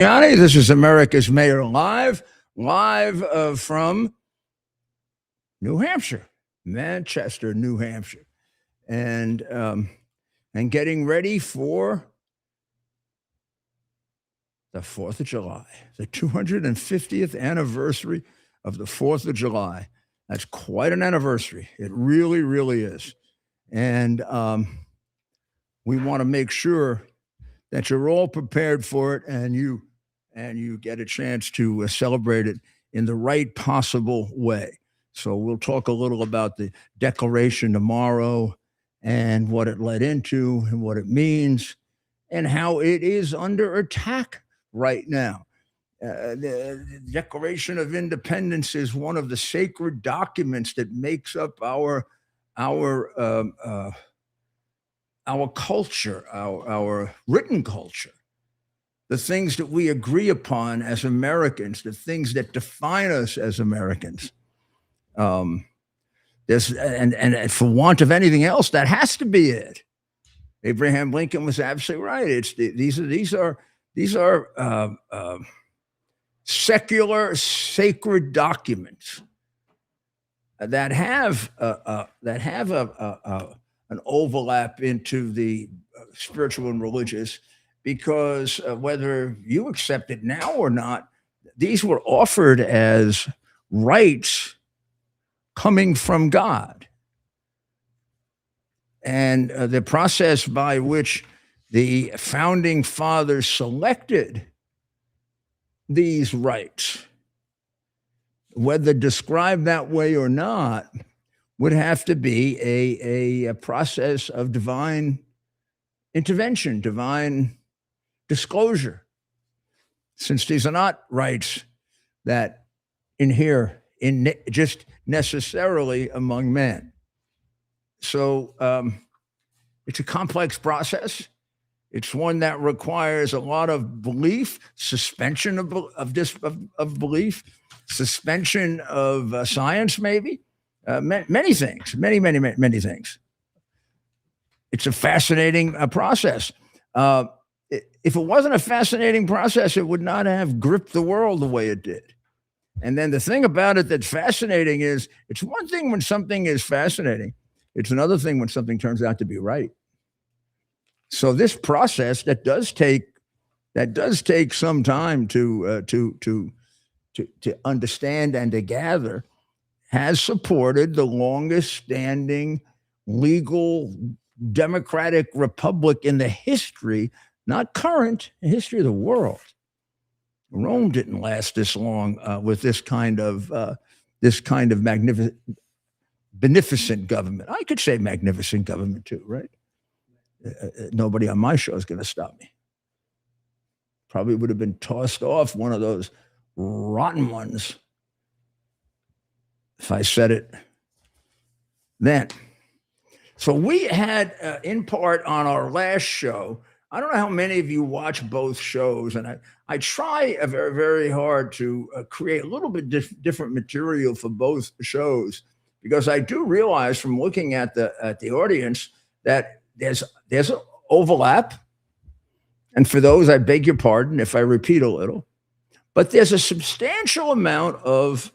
Johnny, this is America's Mayor live from New Hampshire, Manchester, New Hampshire, and getting ready for the 4th of July, the 250th anniversary of the 4th of July. That's quite an anniversary. It really, really is. And we want to make sure that you're all prepared for it and you get a chance to celebrate it in the right possible way. So we'll talk a little about the Declaration tomorrow and what it led into and what it means and how it is under attack right now. The Declaration of Independence is one of the sacred documents that makes up our culture, our written culture, the things that we agree upon as Americans, the things that define us as Americans. There's and for want of anything else, that has to be it. Abraham Lincoln was absolutely right. These are secular, sacred documents that have an overlap into the spiritual and religious, because whether you accept it now or not, these were offered as rights coming from God. And the process by which the founding fathers selected these rights, whether described that way or not, would have to be a process of divine intervention, divine disclosure, since these are not rights that inhere in just necessarily among men. So it's a complex process. It's one that requires a lot of belief, suspension of belief, suspension of science, maybe. Many things, many things. It's a fascinating process. If it wasn't a fascinating process, it would not have gripped the world the way it did. And then the thing about it that's fascinating is, it's one thing when something is fascinating. It's another thing when something turns out to be right. So this process that does take some time to understand and to gather, has supported the longest standing legal democratic republic in the history, not current, history of the world. Rome didn't last this long with this kind of beneficent government. I could say magnificent government too, right? Nobody on my show is going to stop me. Probably would have been tossed off one of those rotten ones if I said it then. So we had, in part on our last show, I don't know how many of you watch both shows, and I try very, very hard to create a little bit different material for both shows, because I do realize from looking at the audience that there's an overlap. And for those, I beg your pardon if I repeat a little, but there's a substantial amount of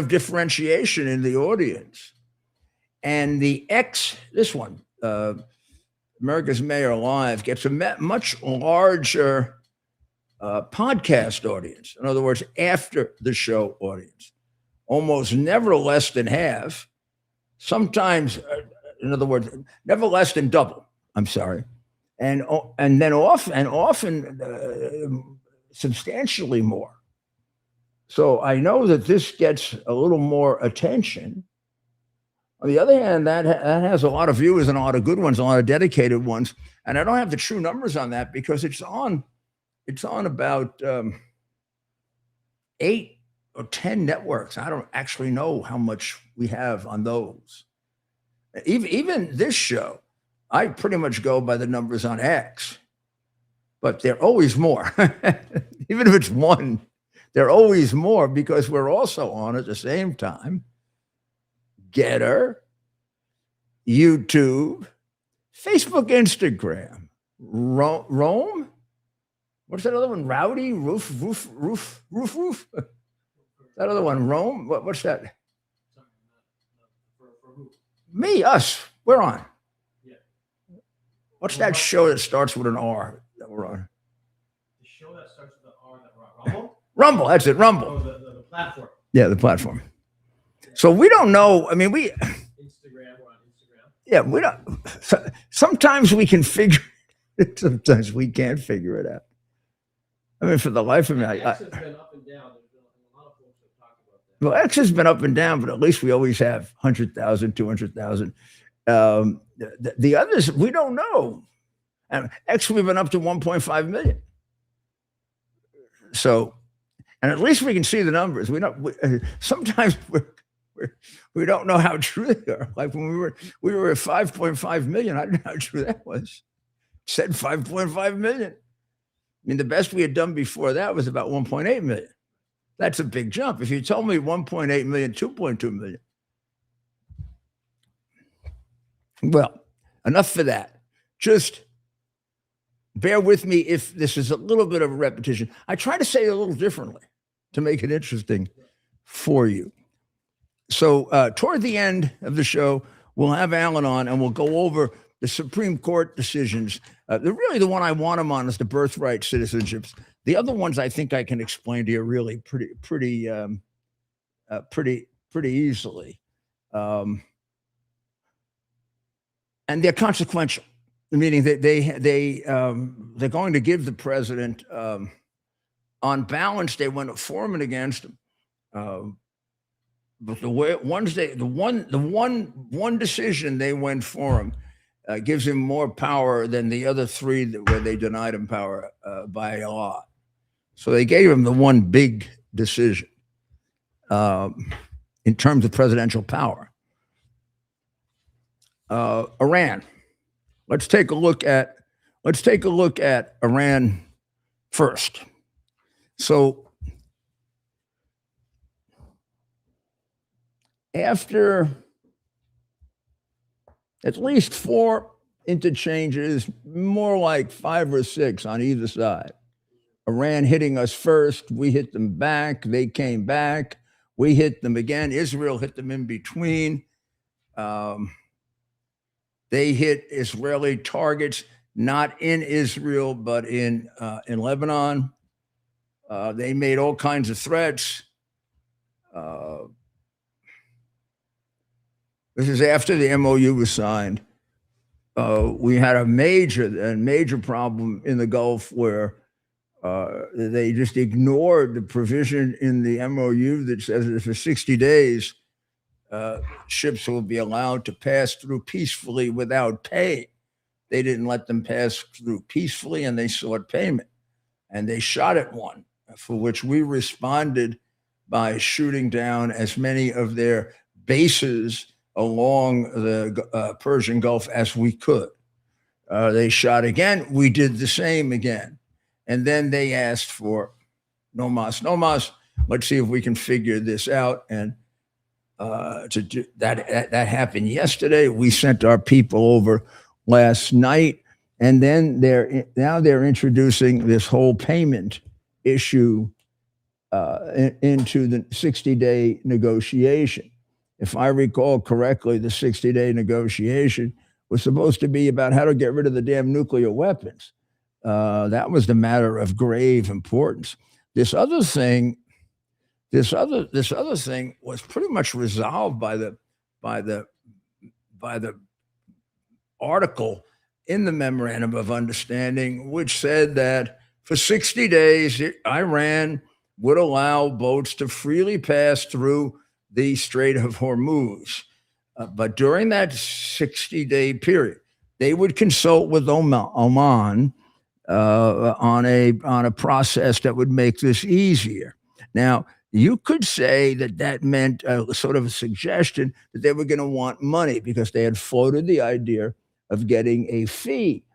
differentiation in the audience. And this one, America's Mayor Live, gets a much larger podcast audience. In other words, after the show audience, almost never less than half. Sometimes, in other words, never less than double. I'm sorry, and then often substantially more. So I know that this gets a little more attention. On the other hand, that has a lot of viewers and a lot of good ones, a lot of dedicated ones. And I don't have the true numbers on that, because it's on about 8 or 10 networks. I don't actually know how much we have on those. Even this show, I pretty much go by the numbers on X, but they're always more. Even if it's one, they're always more, because we're also on at the same time Getter, YouTube, Facebook, Instagram. Rome? What's that other one? Rowdy? Roof? That other one, Rome? What's that? Me, us. We're on. What's that show that starts with an R that we're on? The show that starts with an R that we're on. Rumble? Rumble, that's it, Rumble. Oh, the platform. Yeah, the platform. So we don't know. I mean, Instagram, we're on Instagram. Yeah, we don't. Sometimes we can figure it, sometimes we can't figure it out. I mean, for the life of me, X has been up and down. There's been a lot of folks that talk about that. Well, X has been up and down, but at least we always have 100,000, 200,000. The others, we don't know. And X, we've been up to 1.5 million. So, and at least we can see the numbers. Sometimes we don't know how true they are. Like when we were at 5.5 million, I didn't know how true that was. It said 5.5 million. I mean, the best we had done before that was about 1.8 million. That's a big jump. If you told me 1.8 million, 2.2 million. Well, enough for that. Just bear with me if this is a little bit of a repetition. I try to say it a little differently to make it interesting for you. So toward the end of the show, we'll have Alan on and we'll go over the Supreme Court decisions. Really the one I want him on is the birthright citizenships. The other ones I think I can explain to you really pretty easily. And they're consequential, meaning that they're going to give the president, on balance, they went for him and against him. But the one decision they went for him gives him more power than the other three where they denied him power by a lot. So they gave him the one big decision in terms of presidential power. Iran. Let's take a look at Iran first. So after at least 4 interchanges, more like 5 or 6 on either side, Iran hitting us first, we hit them back, they came back, we hit them again, Israel hit them in between. They hit Israeli targets, not in Israel, but in Lebanon. They made all kinds of threats. This is after the MOU was signed. We had a major problem in the Gulf where they just ignored the provision in the MOU that says that for 60 days, ships will be allowed to pass through peacefully without pay. They didn't let them pass through peacefully, and they sought payment. And they shot at one, for which we responded by shooting down as many of their bases along the Persian Gulf as we could. They shot again. We did the same again. And then they asked for no mas, no mas. Let's see if we can figure this out. And to do that happened yesterday. We sent our people over last night, and then they're introducing this whole payment issue into the 60-day negotiation. If I recall correctly, the 60-day negotiation was supposed to be about how to get rid of the damn nuclear weapons. That was the matter of grave importance. This other thing was pretty much resolved by the article in the memorandum of understanding, which said that for 60 days, Iran would allow boats to freely pass through the Strait of Hormuz. But during that 60-day period, they would consult with Oman on a process that would make this easier. Now, you could say that meant sort of a suggestion that they were going to want money because they had floated the idea of getting a fee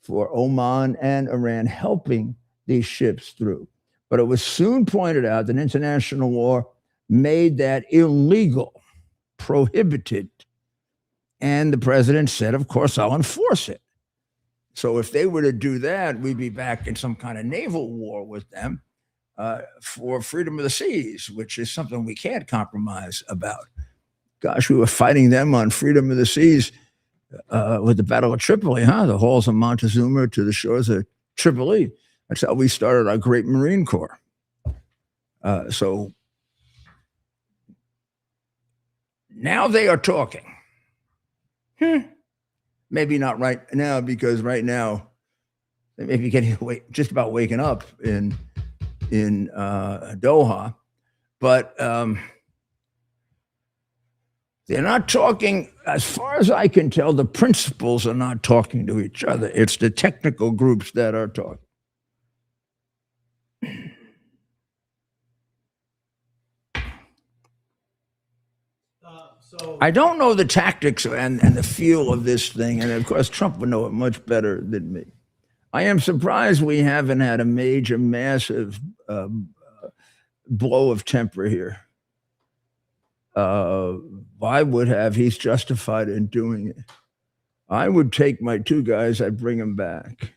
for Oman and Iran helping these ships through. But it was soon pointed out that international law made that illegal, prohibited. And the president said, of course, I'll enforce it. So if they were to do that, we'd be back in some kind of naval war with them for freedom of the seas, which is something we can't compromise about. Gosh, we were fighting them on freedom of the seas with the Battle of Tripoli, the halls of Montezuma to the shores of Tripoli. That's how we started our great Marine Corps. So now they are talking. Maybe not right now, because right now they may be getting just about waking up in Doha, but they're not talking. As far as I can tell, the principals are not talking to each other. It's the technical groups that are talking. So I don't know the tactics and the feel of this thing, and of course Trump would know it much better than me. I am surprised we haven't had a major, massive blow of temper here. I would have. He's justified in doing it. I would take my two guys. I'd bring them back.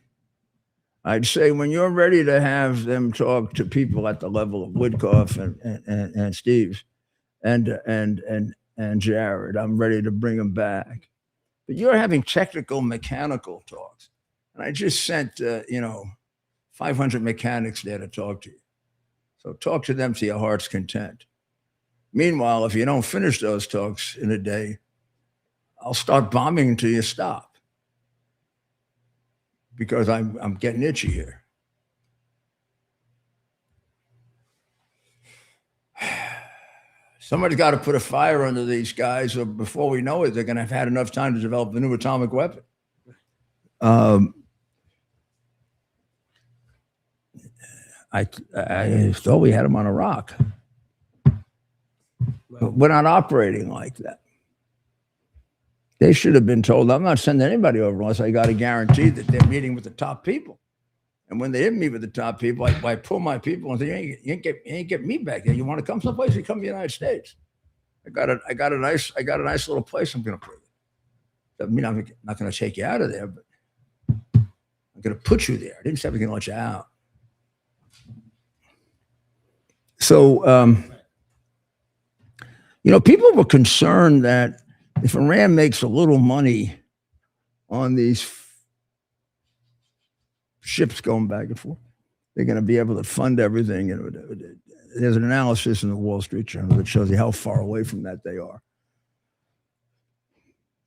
I'd say, when you're ready to have them talk to people at the level of Woodcoff and Steves and Jared, I'm ready to bring them back. But you're having technical, mechanical talks, and I just sent 500 mechanics there to talk to you. So talk to them to your heart's content. Meanwhile, if you don't finish those talks in a day, I'll start bombing until you stop, because I'm getting itchy here. Somebody's got to put a fire under these guys, or before we know it, they're going to have had enough time to develop a new atomic weapon. I thought we had them on Iraq. But we're not operating like that. They should have been told, I'm not sending anybody over unless I got a guarantee that they're meeting with the top people. And when they didn't meet with the top people, I pull my people and say, you ain't get me back there. You want to come someplace? You come to the United States. I got a nice little place I'm going to put you. Doesn't mean I'm not going to take you out of there, but I'm going to put you there. I didn't say I was going to let you out. So, people were concerned that if Iran makes a little money on these ships going back and forth, they're going to be able to fund everything. And there's an analysis in the Wall Street Journal that shows you how far away from that they are.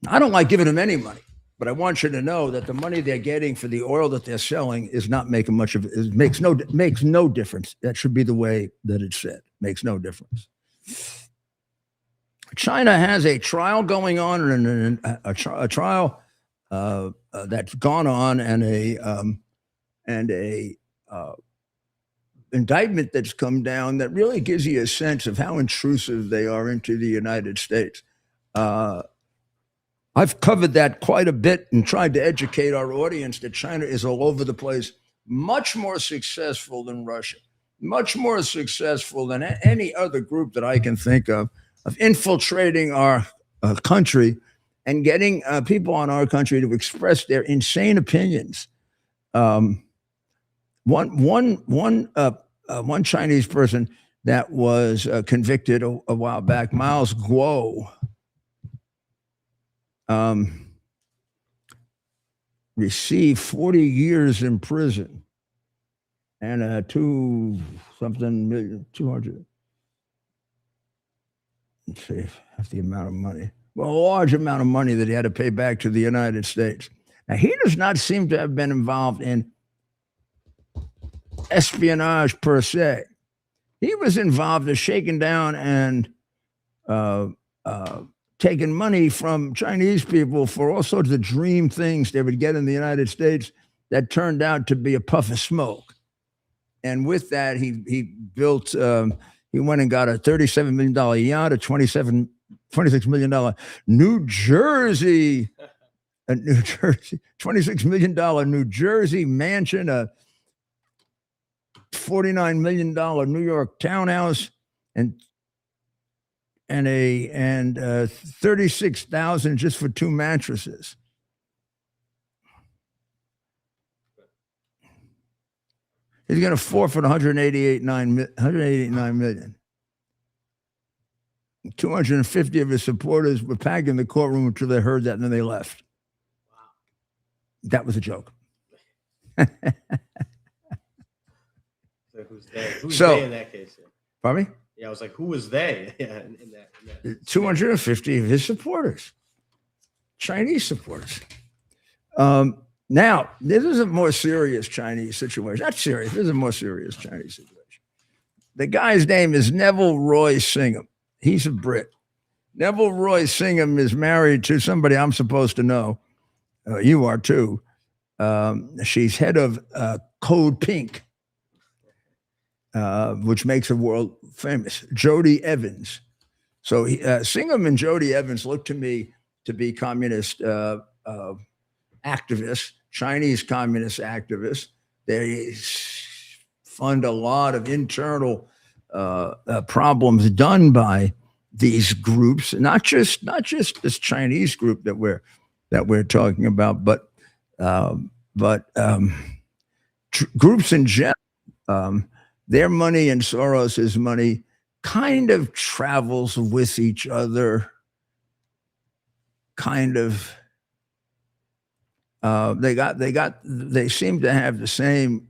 I don't like giving them any money, but I want you to know that the money they're getting for the oil that they're selling is not making much of it. It makes no difference. That should be the way that it's said. Makes no difference. China has a trial going on, and a trial that's gone on, and a indictment that's come down that really gives you a sense of how intrusive they are into the United States. I've covered that quite a bit and tried to educate our audience that China is all over the place, much more successful than Russia, much more successful than any other group that I can think of infiltrating our country and getting people on our country to express their insane opinions. One Chinese person that was convicted a while back, Miles Guo, received 40 years in prison and 200. Let's see, half the amount of money. Well, a large amount of money that he had to pay back to the United States. Now, he does not seem to have been involved in espionage per se. He was involved in shaking down and taking money from Chinese people for all sorts of dream things they would get in the United States that turned out to be a puff of smoke. And with that, he built... he went and got a $37 million yacht, a $26 million New Jersey, $26 million New Jersey mansion, a $49 million New York townhouse, and 36,000 just for 2 mattresses. He's going to forfeit 189 million. 250 of his supporters were packing the courtroom until they heard that, and then they left. That was a joke. So who's they? Who's So- they in that case? Yeah. Pardon me? Yeah, I was like, who was they? Yeah, in that. 250 of his supporters, Chinese supporters. Now, this is a more serious Chinese situation. Not serious. This is a more serious Chinese situation. The guy's name is Neville Roy Singham. He's a Brit. Neville Roy Singham is married to somebody I'm supposed to know. You are too. She's head of Code Pink, which makes her world famous, Jody Evans. So Singham and Jody Evans look to me to be communist activists, Chinese communist activists. They fund a lot of internal problems done by these groups, not just this Chinese group that we're talking about, but groups in general. Their money and Soros's money kind of travels with each other. Kind of. They seem to have the same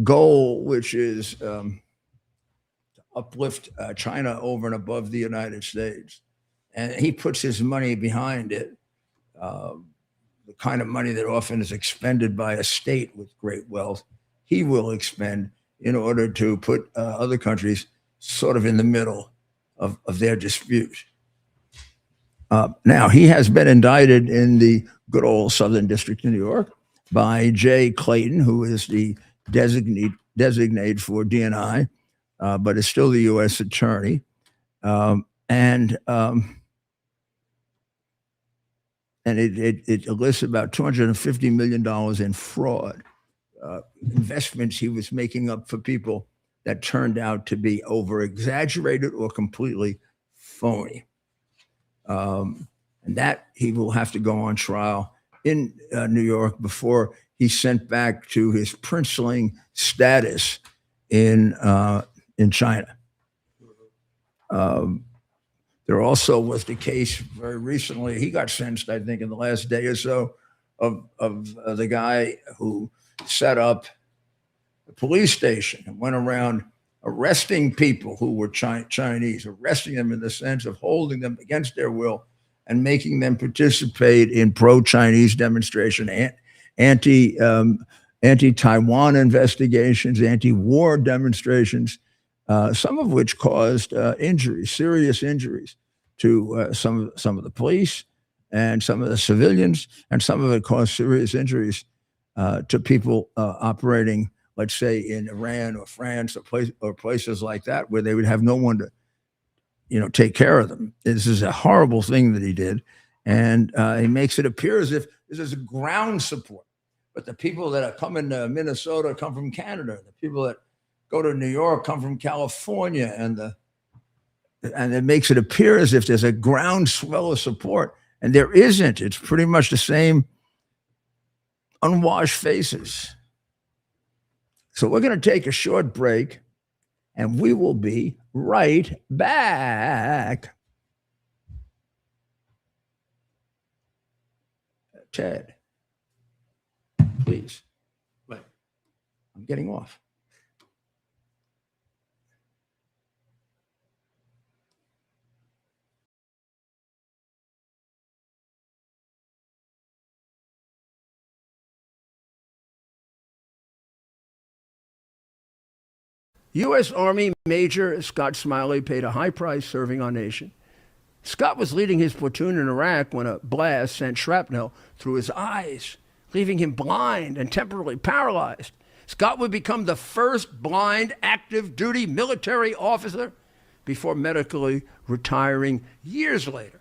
goal, which is to uplift China over and above the United States. And he puts his money behind it, the kind of money that often is expended by a state with great wealth, he will expend in order to put other countries sort of in the middle of their dispute. Now, he has been indicted in the good old Southern District of New York by Jay Clayton, who is the designate for DNI, but is still the U.S. attorney. And it lists about $250 million in fraud, investments he was making up for people that turned out to be over-exaggerated or completely phony. And that he will have to go on trial in New York before he's sent back to his princeling status in China. There also was the case very recently. He got sentenced, I think, in the last day or so, of the guy who set up a police station and went around arresting people who were Chinese, arresting them in the sense of holding them against their will and making them participate in pro-Chinese demonstration, anti-Taiwan investigations, anti-war demonstrations, some of which caused injuries, serious injuries to some of the police and some of the civilians, and some of it caused serious injuries to people operating, let's say, in Iran or France or places like that, where they would have no one to, take care of them. This is a horrible thing that he did, and he makes it appear as if this is a ground support. But the people that are coming to Minnesota come from Canada. The people that go to New York come from California, and it makes it appear as if there's a groundswell of support, and there isn't. It's pretty much the same unwashed faces. So we're going to take a short break, and we will be right back. Ted, please. Right. I'm getting off. U.S. Army Major Scott Smiley paid a high price serving our nation. Scott was leading his platoon in Iraq when a blast sent shrapnel through his eyes, leaving him blind and temporarily paralyzed. Scott would become the first blind active duty military officer before medically retiring years later.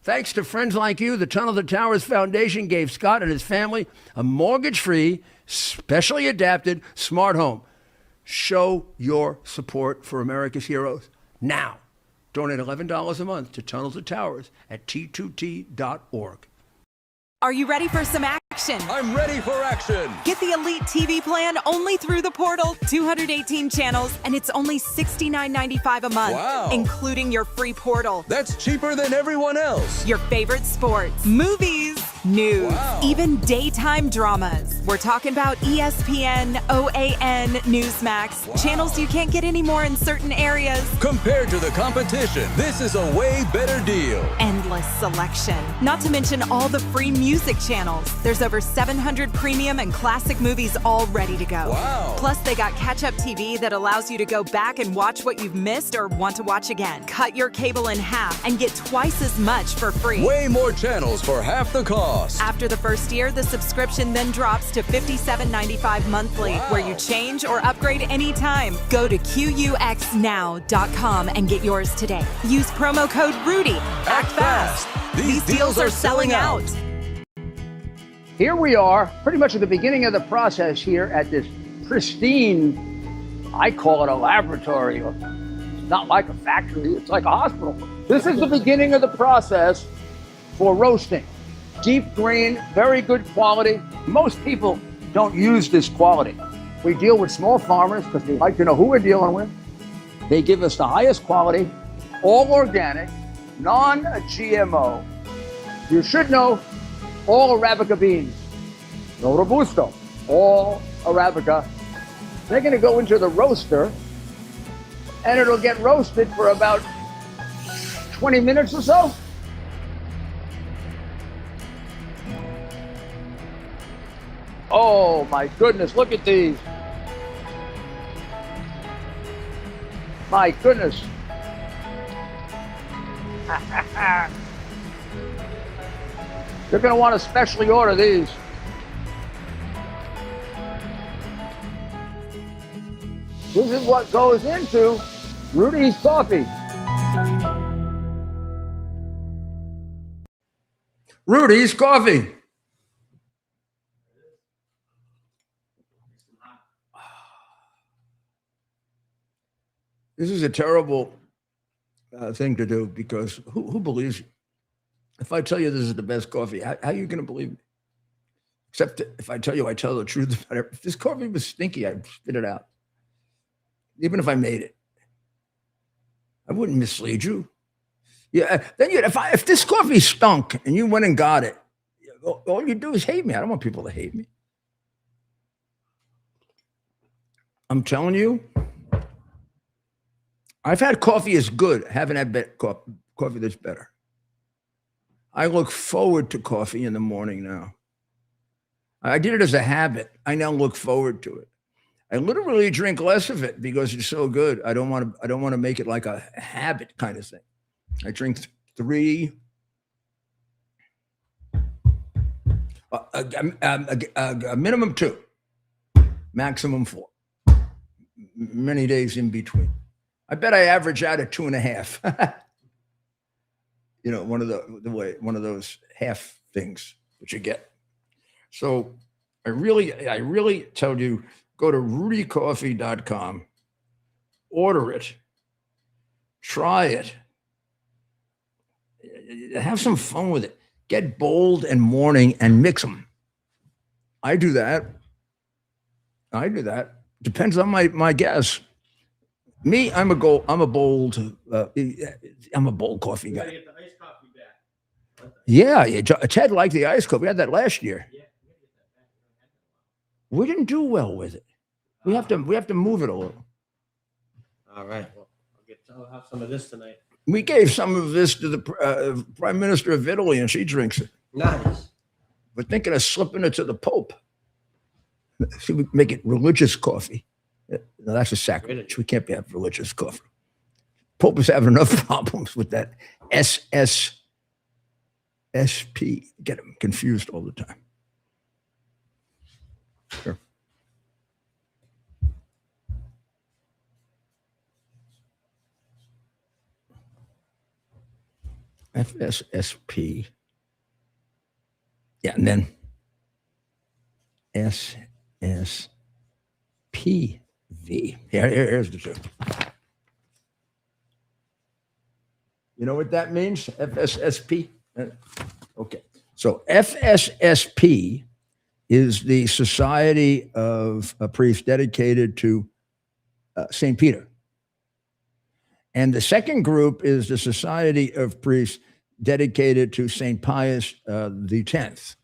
Thanks to friends like you, the Tunnel to Towers Foundation gave Scott and his family a mortgage-free, specially adapted smart home. Show your support for America's heroes now. Donate $11 a month to Tunnel to Towers at T2T.org. Are you ready for some action? I'm ready for action. Get the Elite TV plan only through the portal. 218 channels, and it's only $69.95 a month, Wow. including your free portal. That's cheaper than everyone else. Your favorite sports, movies, news, Wow. even daytime dramas. We're talking about ESPN, OAN, Newsmax, Wow. channels you can't get anymore in certain areas. Compared to the competition, this is a way better deal. Endless selection. Not to mention all the free music channels. There's over 700 premium and classic movies all ready to go. Wow. Plus, they got catch-up TV that allows you to go back and watch what you've missed or want to watch again. Cut your cable in half and get twice as much for free. Way more channels for half the cost. After the first year, the subscription then drops to $57.95 monthly, Wow. where you change or upgrade anytime. Go to QUXNow.com and get yours today. Use promo code Rudy. Act fast. These deals are selling out. Here we are, pretty much at the beginning of the process here at this pristine, I call it a laboratory. It's not like a factory, it's like a hospital. This is the beginning of the process for roasting. Deep grain, very good quality. Most people don't use this quality. We deal with small farmers because they like to know who we're dealing with. They give us the highest quality, all organic, non-GMO. You should know all Arabica beans, no Robusto, all Arabica. They're going to go into the roaster, and it'll get roasted for about 20 minutes or so. Oh my goodness, look at these. My goodness. You're going to want to specially order these. This is what goes into Rudy's coffee. Rudy's coffee. This is a terrible thing to do because who believes you? If I tell you this is the best coffee, how are you going to believe me? Except if I tell you I tell the truth about it. If this coffee was stinky, I'd spit it out. Even if I made it. I wouldn't mislead you. Yeah. Then if this coffee stunk and you went and got it, all you do is hate me. I don't want people to hate me. I'm telling you, I've had coffee as good. I haven't had coffee that's better. I look forward to coffee in the morning now. I did it as a habit. I now look forward to it. I literally drink less of it because it's so good. I don't want to make it like a habit kind of thing. I drink three, a minimum two, maximum four. Many days in between. I bet I average out at 2.5. You know, one of those half things that you get. So I really tell you, go to rudycoffee.com, order it, try it, have some fun with it. Get bold and morning and mix them. I do that. Depends on my guess. Me, I'm a bold coffee You gotta guy. get the iced coffee back. Yeah, Ted liked the iced coffee. We had that last year. Yeah, we gotta get that back. We We didn't do well with it. We have to move it a little. All right. Well, I'll have some of this tonight. We gave some of this to the Prime Minister of Italy, and she drinks it. Nice. We're thinking of slipping it to the Pope. See, we make it religious coffee. No, that's a sacrilege. We can't have religious coffee. Pope is having enough problems with that SSSP. Get them confused all the time. Sure. FSSP. Yeah, and then SSPV. Here's the truth. You know what that means? FSSP? Okay. So FSSP is the Society of Priests dedicated to St. Peter. And the second group is the Society of Priests dedicated to St. Pius X.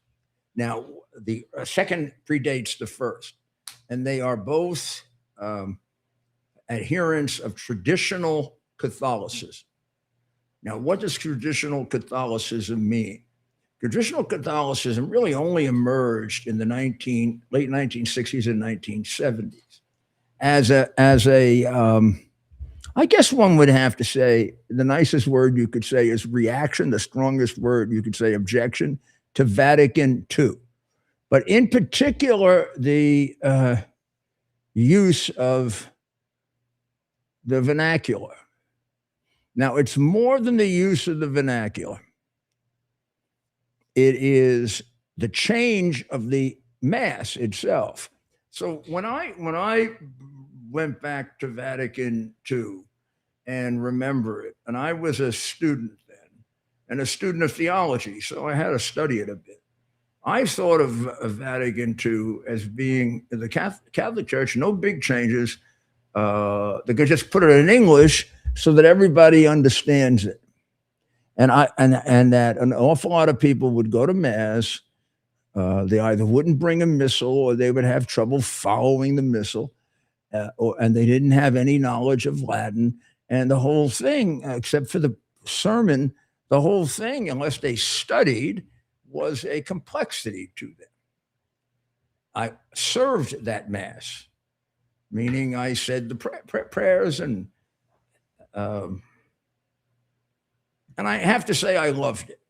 Now, the second predates the first, and they are both adherents of traditional Catholicism. Now, what does traditional Catholicism mean? Traditional Catholicism really only emerged in the late 1960s and 1970s as I guess one would have to say the nicest word you could say is reaction. The strongest word you could say objection to Vatican II. But in particular, the use of the vernacular. Now, it's more than the use of the vernacular. It is the change of the Mass itself. So when I went back to Vatican II and remember it, and I was a student then, and a student of theology, so I had to study it a bit. I thought of Vatican II as being the Catholic Church, no big changes. They could just put it in English so that everybody understands it. And that an awful lot of people would go to Mass. They either wouldn't bring a missal or they would have trouble following the missal, and they didn't have any knowledge of Latin. And the whole thing, except for the sermon, the whole thing, unless they studied, was a complexity to them. I served that Mass, meaning I said the prayers, and I have to say I loved it,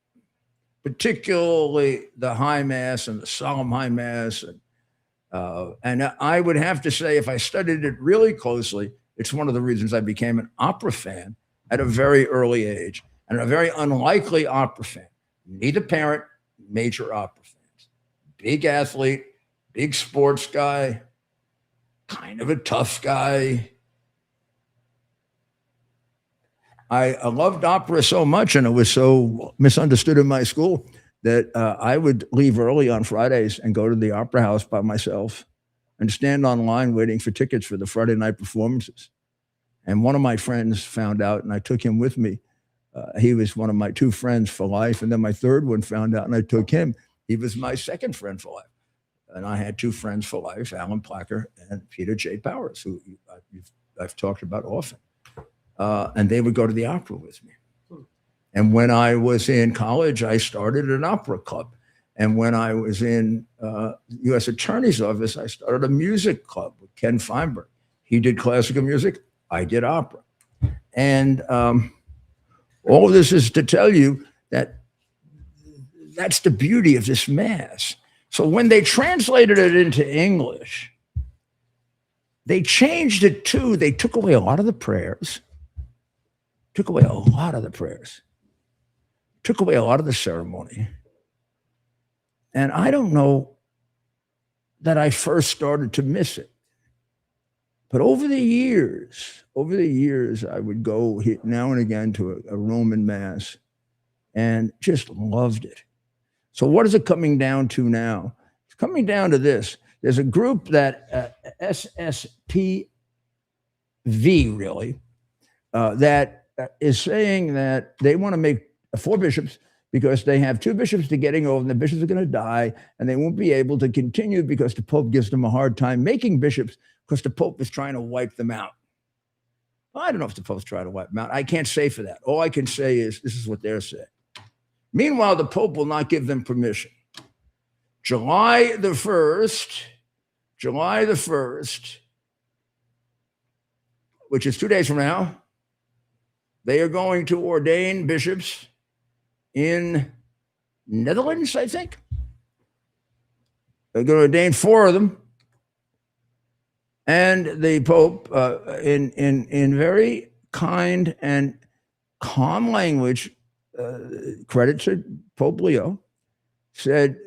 particularly the High Mass and the Solemn High Mass. And I would have to say, if I studied it really closely, it's one of the reasons I became an opera fan at a very early age, and a very unlikely opera fan. Neither parent, major opera fans. Big athlete, big sports guy, kind of a tough guy. I loved opera so much, and it was so misunderstood in my school, that I would leave early on Fridays and go to the opera house by myself and stand online waiting for tickets for the Friday night performances. And one of my friends found out, and I took him with me. He was one of my two friends for life. And then my third one found out, and I took him. He was my second friend for life. And I had two friends for life, Alan Placker and Peter J. Powers, who I've talked about often. And they would go to the opera with me. And when I was in college, I started an opera club. And when I was in U.S. Attorney's Office, I started a music club with Ken Feinberg. He did classical music. I did opera. And all of this is to tell you that that's the beauty of this Mass. So when they translated it into English, they changed it too. They took away a lot of the prayers, took away a lot of the ceremony. And I don't know that I first started to miss it. But over the years, I would go now and again to a Roman Mass and just loved it. So what is it coming down to now? It's coming down to this. There's a group that SSPV really, that is saying that they want to make 4 bishops because they have 2 bishops to getting over, and the bishops are going to die, and they won't be able to continue because the Pope gives them a hard time making bishops because the Pope is trying to wipe them out. Well, I don't know if the Pope's trying to wipe them out. I can't say for that. All I can say is this is what they're saying. Meanwhile, the Pope will not give them permission. July the 1st, which is 2 days from now, they are going to ordain bishops in Netherlands, I think. They're going to ordain 4 of them. And the Pope, in very kind and calm language, credit to Pope Leo, said,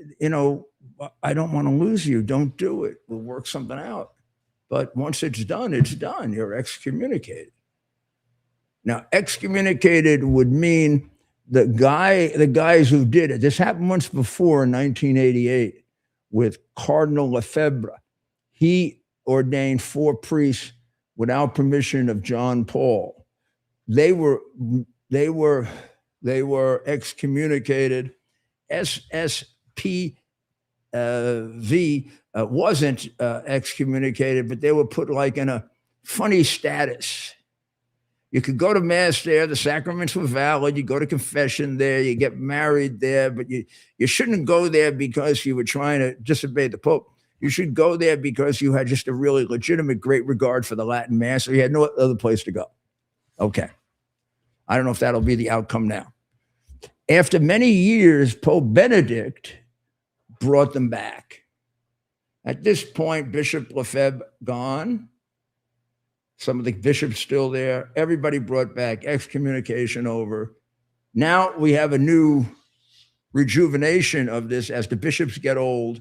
I don't want to lose you. Don't do it. We'll work something out. But once it's done, it's done. You're excommunicated. Now, excommunicated would mean the guys who did it, this happened once before in 1988 with Cardinal Lefebvre. He ordained 4 priests without permission of John Paul. They were excommunicated. SSPV wasn't excommunicated, but they were put like in a funny status. You could go to mass there, the sacraments were valid, you go to confession there, you get married there, but you shouldn't go there because you were trying to disobey the Pope. You should go there because you had just a really legitimate great regard for the Latin Mass, or you had no other place to go. Okay. I don't know if that'll be the outcome now. After many years, Pope Benedict brought them back. At this point, Bishop Lefebvre gone. Some of the bishops still there. Everybody brought back, excommunication over. Now we have a new rejuvenation of this as the bishops get old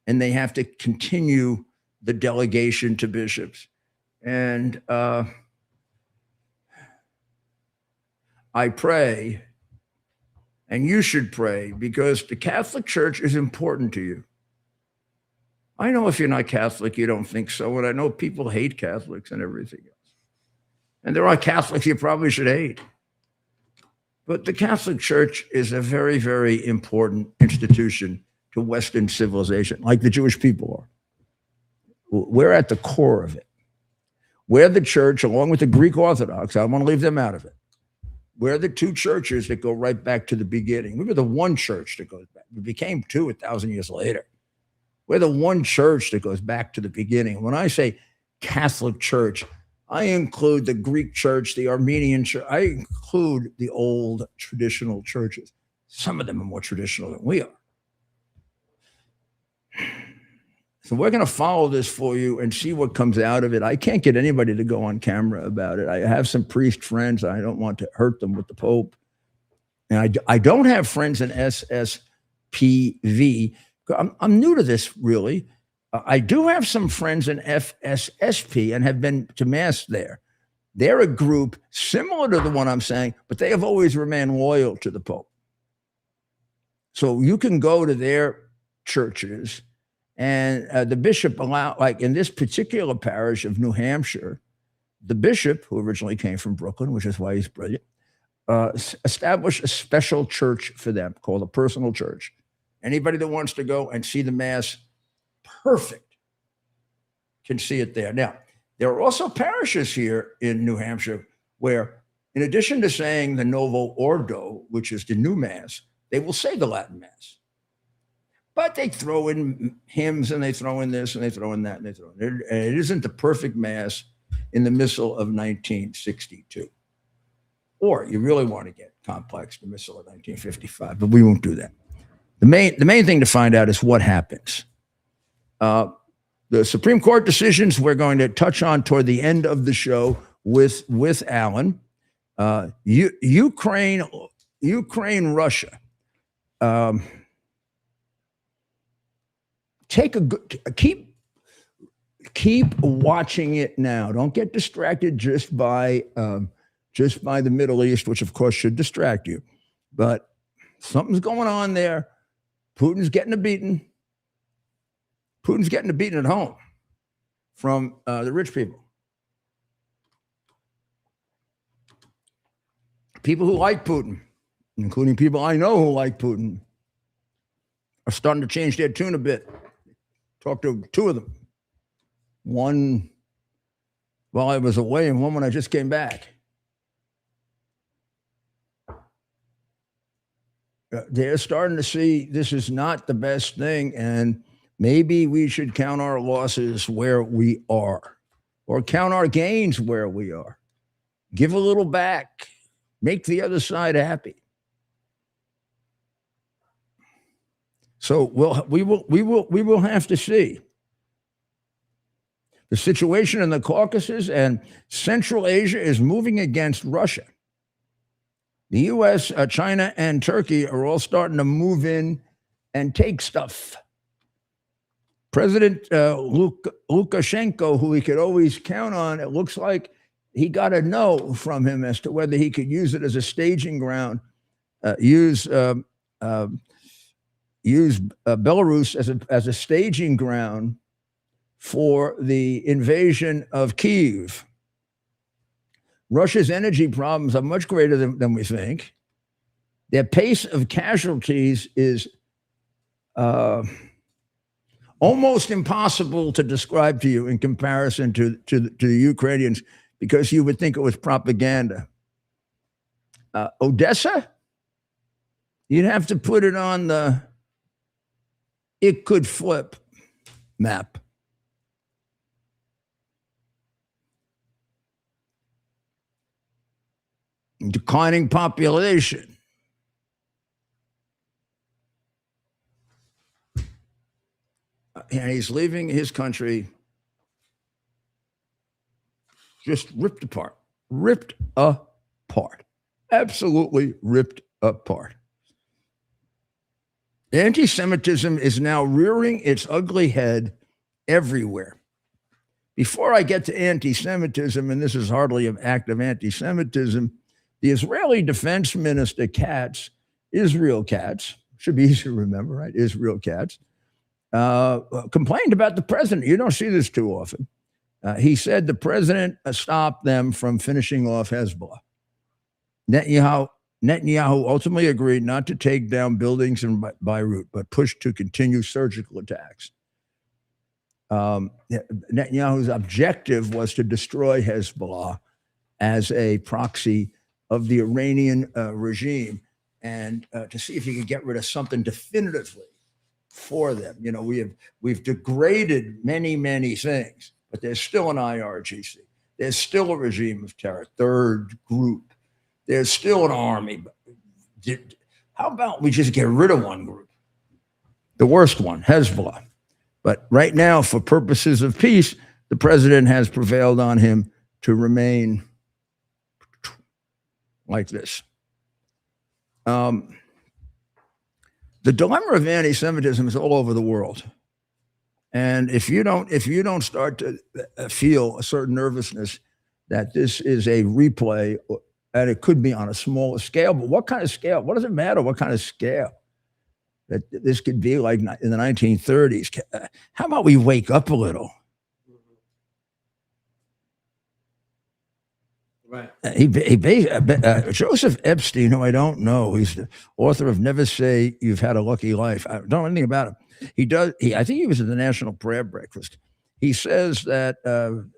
and they have to continue the delegation to bishops. And I pray, and you should pray, because the Catholic Church is important to you. I know if you're not Catholic, you don't think so. And I know people hate Catholics and everything else. And there are Catholics you probably should hate. But the Catholic Church is a very, very important institution to Western civilization, like the Jewish people are. We're at the core of it. We're the church, along with the Greek Orthodox. I don't want to leave them out of it. We're the 2 churches that go right back to the beginning. We were the 1 church that goes back. We became 2 1,000 years later. We're the 1 church that goes back to the beginning. When I say Catholic Church, I include the Greek church, the Armenian church. I include the old traditional churches. Some of them are more traditional than we are. So we're going to follow this for you and see what comes out of it. I can't get anybody to go on camera about it. I have some priest friends. I don't want to hurt them with the Pope. And I don't have friends in SSPV. I'm new to this, really. I do have some friends in FSSP and have been to mass there. They're a group similar to the one I'm saying, but they have always remained loyal to the Pope. So you can go to their churches, and the bishop allowed, like in this particular parish of New Hampshire, the bishop, who originally came from Brooklyn, which is why he's brilliant, established a special church for them called a personal church. Anybody that wants to go and see the Mass, perfect, can see it there. Now, there are also parishes here in New Hampshire where, in addition to saying the Novo Ordo, which is the new Mass, they will say the Latin Mass. But they throw in hymns, and they throw in this, and they throw in that, and they throw in it. And it isn't the perfect Mass in the Missal of 1962. Or you really want to get complex, the Missal of 1955, but we won't do that. The main thing to find out is what happens. The Supreme Court decisions we're going to touch on toward the end of the show with Alan. Ukraine, Russia. Keep watching it now. Don't get distracted just by the Middle East, which of course should distract you. But something's going on there. Putin's getting a beating. Putin's getting a beating at home from the rich people. People who like Putin, including people I know who like Putin, are starting to change their tune a bit. Talked to 2 of them. One while I was away and one when I just came back. They're starting to see this is not the best thing, and maybe we should count our losses where we are, or count our gains where we are. Give a little back. Make the other side happy. So we will have to see. The situation in the Caucasus and Central Asia is moving against Russia. The U.S., China, and Turkey are all starting to move in and take stuff. President Lukashenko, who we could always count on, it looks like he got a no from him as to whether he could use it as a staging ground use Belarus as a staging ground for the invasion of Kyiv. Russia's energy problems are much greater than we think. Their pace of casualties is almost impossible to describe to you in comparison to the Ukrainians, because you would think it was propaganda. Odessa, you'd have to put it on the "it could flip" map. Declining population. And he's leaving his country just ripped apart, absolutely ripped apart. Anti-Semitism is now rearing its ugly head everywhere. Before I get to anti-Semitism, and this is hardly an act of anti-Semitism, the Israeli Defense Minister Katz, Israel Katz, should be easy to remember, right? Israel Katz, complained about the president. You don't see this too often. He said the president stopped them from finishing off Hezbollah. Netanyahu ultimately agreed not to take down buildings in Beirut, but pushed to continue surgical attacks. Netanyahu's objective was to destroy Hezbollah as a proxy of the Iranian regime, and to see if you could get rid of something definitively for them. You know, we've degraded many things, but there's still an IRGC. There's still a regime of terror, third group. There's still an army. How about we just get rid of one group? The worst one, Hezbollah. But right now, for purposes of peace, the president has prevailed on him to remain like this. The dilemma of anti-Semitism is all over the world. And if you don't start to feel a certain nervousness that this is a replay, and it could be on a smaller scale, but what kind of scale? What does it matter what kind of scale? That this could be like in the 1930s. How about we wake up a little? Right. Joseph Epstein, who I don't know, he's the author of Never Say You've Had a Lucky Life. I don't know anything about him. I think he was at the National Prayer Breakfast. He says that the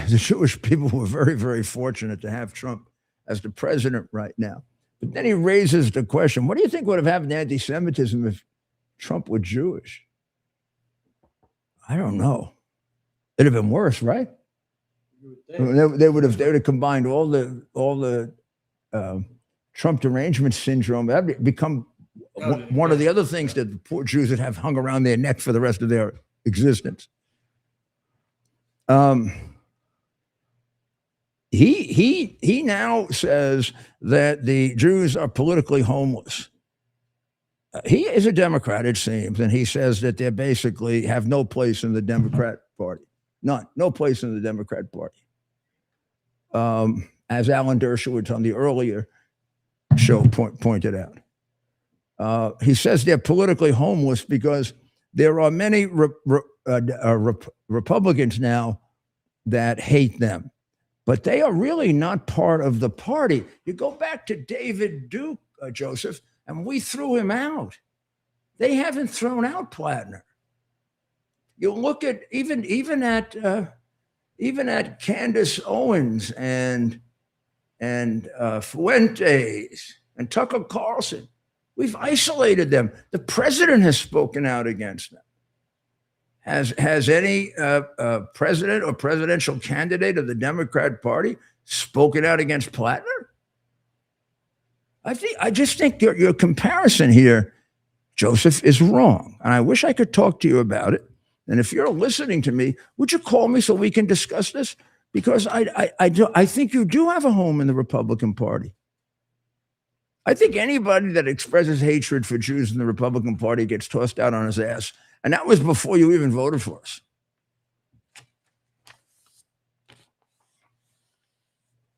Jewish people were very fortunate to have Trump as the president right now. But then he raises the question, what do you think would have happened to anti-Semitism if Trump were Jewish? I don't know. It'd have been worse, right? They would have combined all the Trump derangement syndrome. That'd become one of the other things that the poor Jews would have hung around their neck for the rest of their existence. He now says that the Jews are politically homeless. He is a Democrat, it seems, and he says that they basically have no place in the Democrat Party. None. No place in the Democrat Party. As Alan Dershowitz on the earlier show pointed out. He says they're politically homeless because there are many Republicans now that hate them. But they are really not part of the party. You go back to David Duke, Joseph, and we threw him out. They haven't thrown out Plattner. You look at even at Candace Owens and Fuentes and Tucker Carlson. We've isolated them. The president has spoken out against them. Has any president or presidential candidate of the Democrat Party spoken out against Plattner? I just think your comparison here, Joseph, is wrong. And I wish I could talk to you about it. And if you're listening to me, would you call me so we can discuss this? Because I think you do have a home in the Republican Party. I think anybody that expresses hatred for Jews in the Republican Party gets tossed out on his ass. And that was before you even voted for us.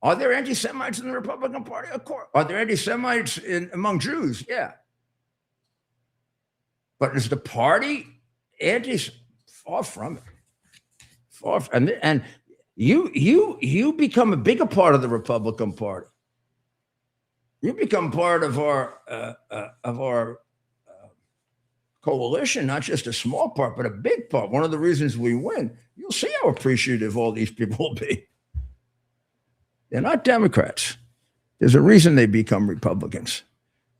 Are there anti-Semites in the Republican Party? Of course. Are there anti-Semites among Jews? Yeah. But is the party far from it? Far from, and you become a bigger part of the Republican Party. You become part of our coalition, not just a small part, but a big part. One of the reasons we win. You'll see how appreciative all these people will be. They're not Democrats. There's a reason they become Republicans.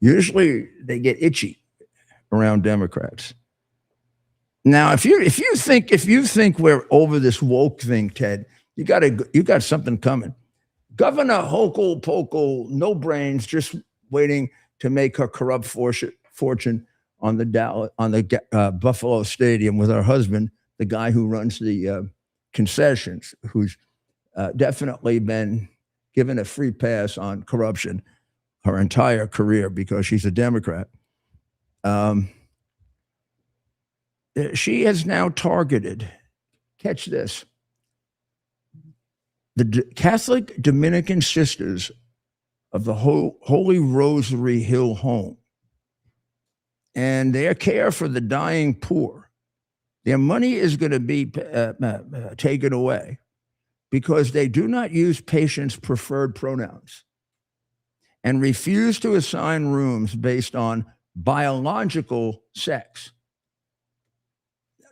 Usually they get itchy around Democrats. Now, if you think we're over this woke thing, Ted, you got something coming. Governor Hochul Pochul, no brains, just waiting to make her corrupt fortune on the Buffalo Stadium with her husband, the guy who runs the concessions, who's definitely been given a free pass on corruption her entire career because she's a Democrat. She has now targeted, catch this, the Catholic Dominican Sisters of the Holy Rosary Hill Home and their care for the dying poor. Their money is going to be taken away because they do not use patients' preferred pronouns and refuse to assign rooms based on biological sex.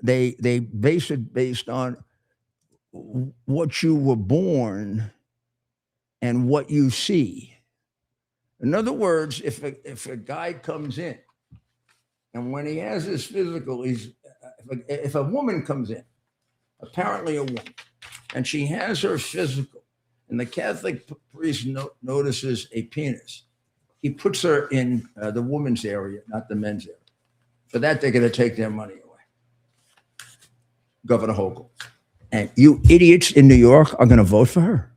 They base it based on what you were born and what you see. In other words, if a guy comes in and when he has his physical, if a woman comes in, apparently a woman, and she has her physical, and the Catholic priest notices a penis, he puts her in the woman's area, not the men's area. For that, they're going to take their money away. Governor Hochul. And you idiots in New York are going to vote for her.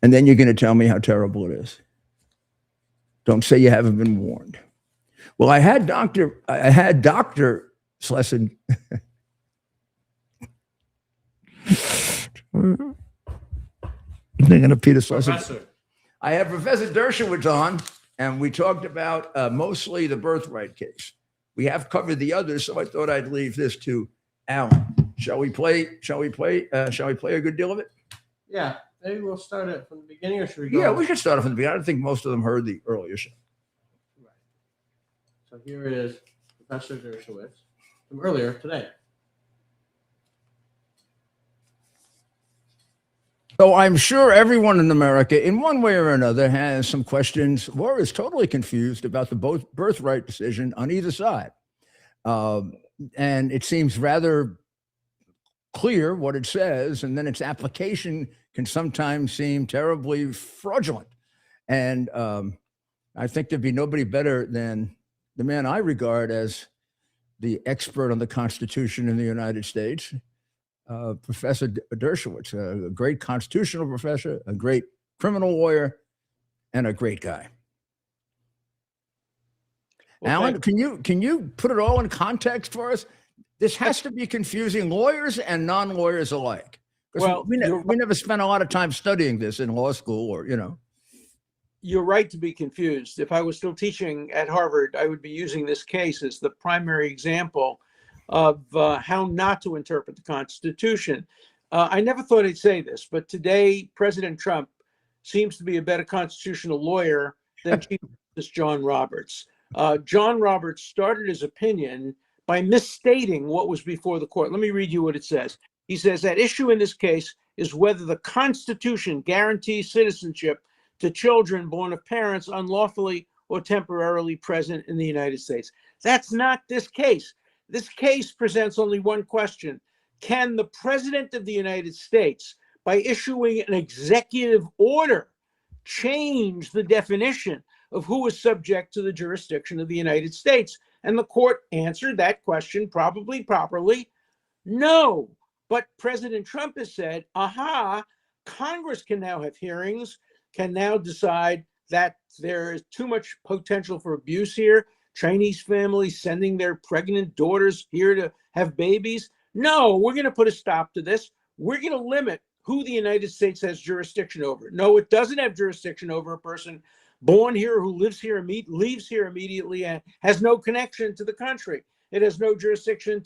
And then you're going to tell me how terrible it is. Don't say you haven't been warned. Well, I had Dr. Schlesinger. Thinking of Peter Schlesinger. Professor. I had Professor Dershowitz on, and we talked about mostly the Birthright case. We have covered the others, so I thought I'd leave this to Alan. Shall we play a good deal of it? Yeah, maybe we'll start it from the beginning, or should we go? Yeah, we could start off from the beginning. I don't think most of them heard the earlier show. Right. So here it is, Professor Dershowitz from earlier today. So I'm sure everyone in America, in one way or another, has some questions or is totally confused about the birthright decision on either side. And it seems rather clear what it says, and then its application can sometimes seem terribly fraudulent. And I think there'd be nobody better than the man I regard as the expert on the Constitution in the United States, Professor Dershowitz, a great constitutional professor, a great criminal lawyer, and a great guy. Well, Alan, can you put it all in context for us? This has to be confusing lawyers and non-lawyers alike. Well, we never spent a lot of time studying this in law school, or You're right to be confused. If I was still teaching at Harvard, I would be using this case as the primary example of how not to interpret the Constitution. I never thought I'd say this, but today President Trump seems to be a better constitutional lawyer than Chief Justice John Roberts. John Roberts started his opinion by misstating what was before the court. Let me read you what it says. He says, "At issue in this case is whether the Constitution guarantees citizenship to children born of parents unlawfully or temporarily present in the United States." That's not this case. This case presents only one question. Can the President of the United States, by issuing an executive order, change the definition of who is subject to the jurisdiction of the United States? And the court answered that question probably properly, no. But President Trump has said, Congress can now have hearings, can now decide that there is too much potential for abuse here. Chinese families sending their pregnant daughters here to have babies. No, we're going to put a stop to this. We're going to limit who the United States has jurisdiction over. No, it doesn't have jurisdiction over a person born here who lives here, leaves here immediately, and has no connection to the country. It has no jurisdiction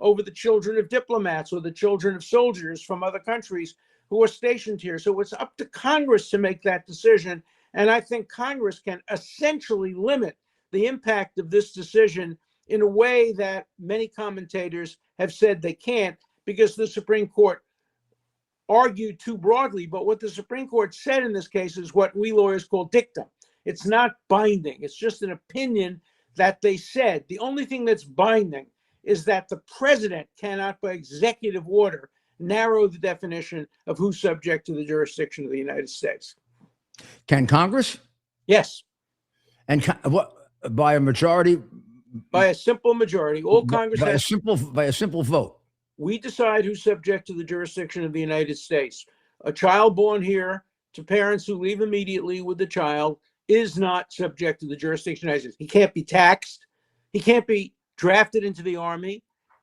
over the children of diplomats or the children of soldiers from other countries who are stationed here. So it's up to Congress to make that decision. And I think Congress can essentially limit the impact of this decision in a way that many commentators have said they can't, because the Supreme Court argued too broadly. But what the Supreme Court said in this case is what we lawyers call dictum. It's not binding. It's just an opinion that they said. The only thing that's binding is that the president cannot, by executive order, narrow the definition of who's subject to the jurisdiction of the United States. Can Congress? Yes. And what, by a majority? By a simple majority. All Congress by has, a simple vote. We decide who's subject to the jurisdiction of the United States. A child born here to parents who leave immediately with the child is not subject to the jurisdiction of the United States. He can't be taxed. He can't be drafted into the army.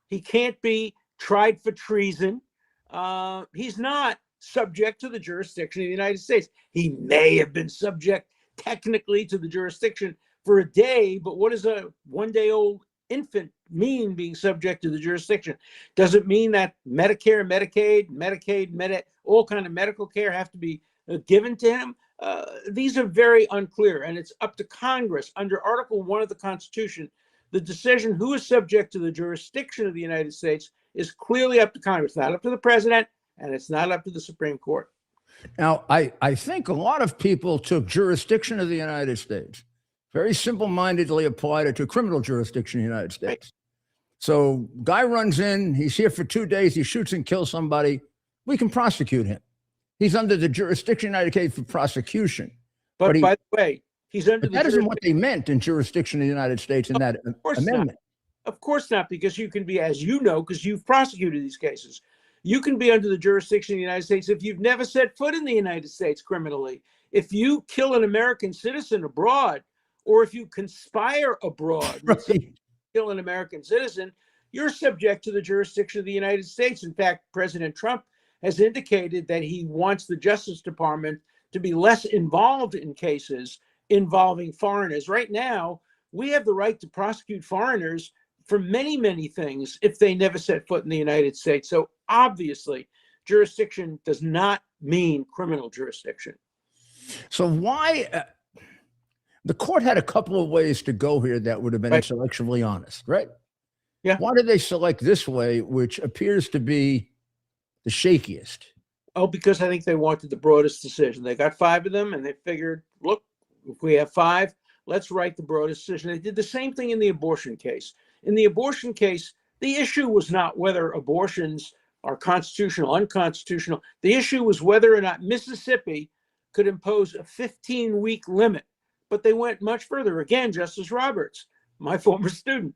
He can't be tried for treason. He's not subject to the jurisdiction of the United States. He may have been subject technically to the jurisdiction for a day, but what does a one-day-old infant mean being subject to the jurisdiction? Does it mean that Medicare, Medicaid, all kind of medical care have to be given to him? These are very unclear, and it's up to Congress under Article 1 of the Constitution. The decision who is subject to the jurisdiction of the United States is clearly up to Congress, not up to the president, and it's not up to the Supreme Court. Now, I think a lot of people took jurisdiction of the United States, very simple-mindedly applied it to criminal jurisdiction in the United States. Right. So guy runs in, he's here for 2 days, he shoots and kills somebody, we can prosecute him. He's under the jurisdiction of the United States for prosecution. But by the way, he's under the that isn't what they meant in jurisdiction of the United States in that amendment. Of course not, because you can be, as you know, because you've prosecuted these cases, you can be under the jurisdiction of the United States if you've never set foot in the United States criminally. If you kill an American citizen abroad, or if you conspire abroad, right, kill an American citizen, you're subject to the jurisdiction of the United States. In fact, President Trump has indicated that he wants the Justice Department to be less involved in cases involving foreigners. Right now, we have the right to prosecute foreigners for many, many things if they never set foot in the United States. So obviously, jurisdiction does not mean criminal jurisdiction. So why... the court had a couple of ways to go here that would have been intellectually honest, right? Yeah. Why did they select this way, which appears to be the shakiest? Oh, because I think they wanted the broadest decision. They got 5 of them, and they figured, look, if we have 5, let's write the broadest decision. They did the same thing in the abortion case. In the abortion case, the issue was not whether abortions are constitutional, unconstitutional. The issue was whether or not Mississippi could impose a 15-week limit. But they went much further. Again, Justice Roberts, my former student,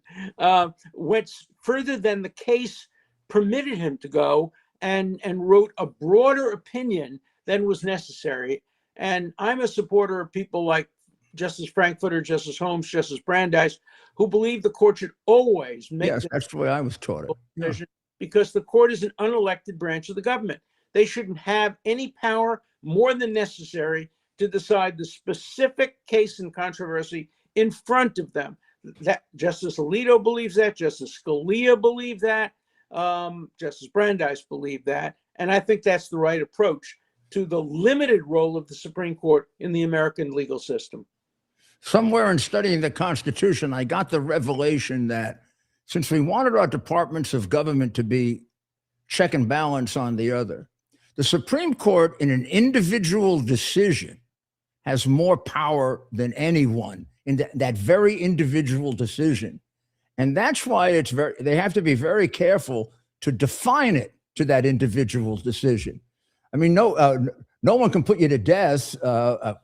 went further than the case permitted him to go and wrote a broader opinion than was necessary. And I'm a supporter of people like Justice Frankfurter, Justice Holmes, Justice Brandeis, who believe the court should always make that's the way I was taught it. Decision, because the court is an unelected branch of the government. They shouldn't have any power more than necessary to decide the specific case and controversy in front of them. That Justice Alito believes that, Justice Scalia believed that, Justice Brandeis believed that, and I think that's the right approach to the limited role of the Supreme Court in the American legal system. Somewhere in studying the Constitution, I got the revelation that since we wanted our departments of government to be check and balance on the other, the Supreme Court in an individual decision has more power than anyone in that very individual decision. And that's why they have to be very careful to define it to that individual decision. I mean, no one can put you to death,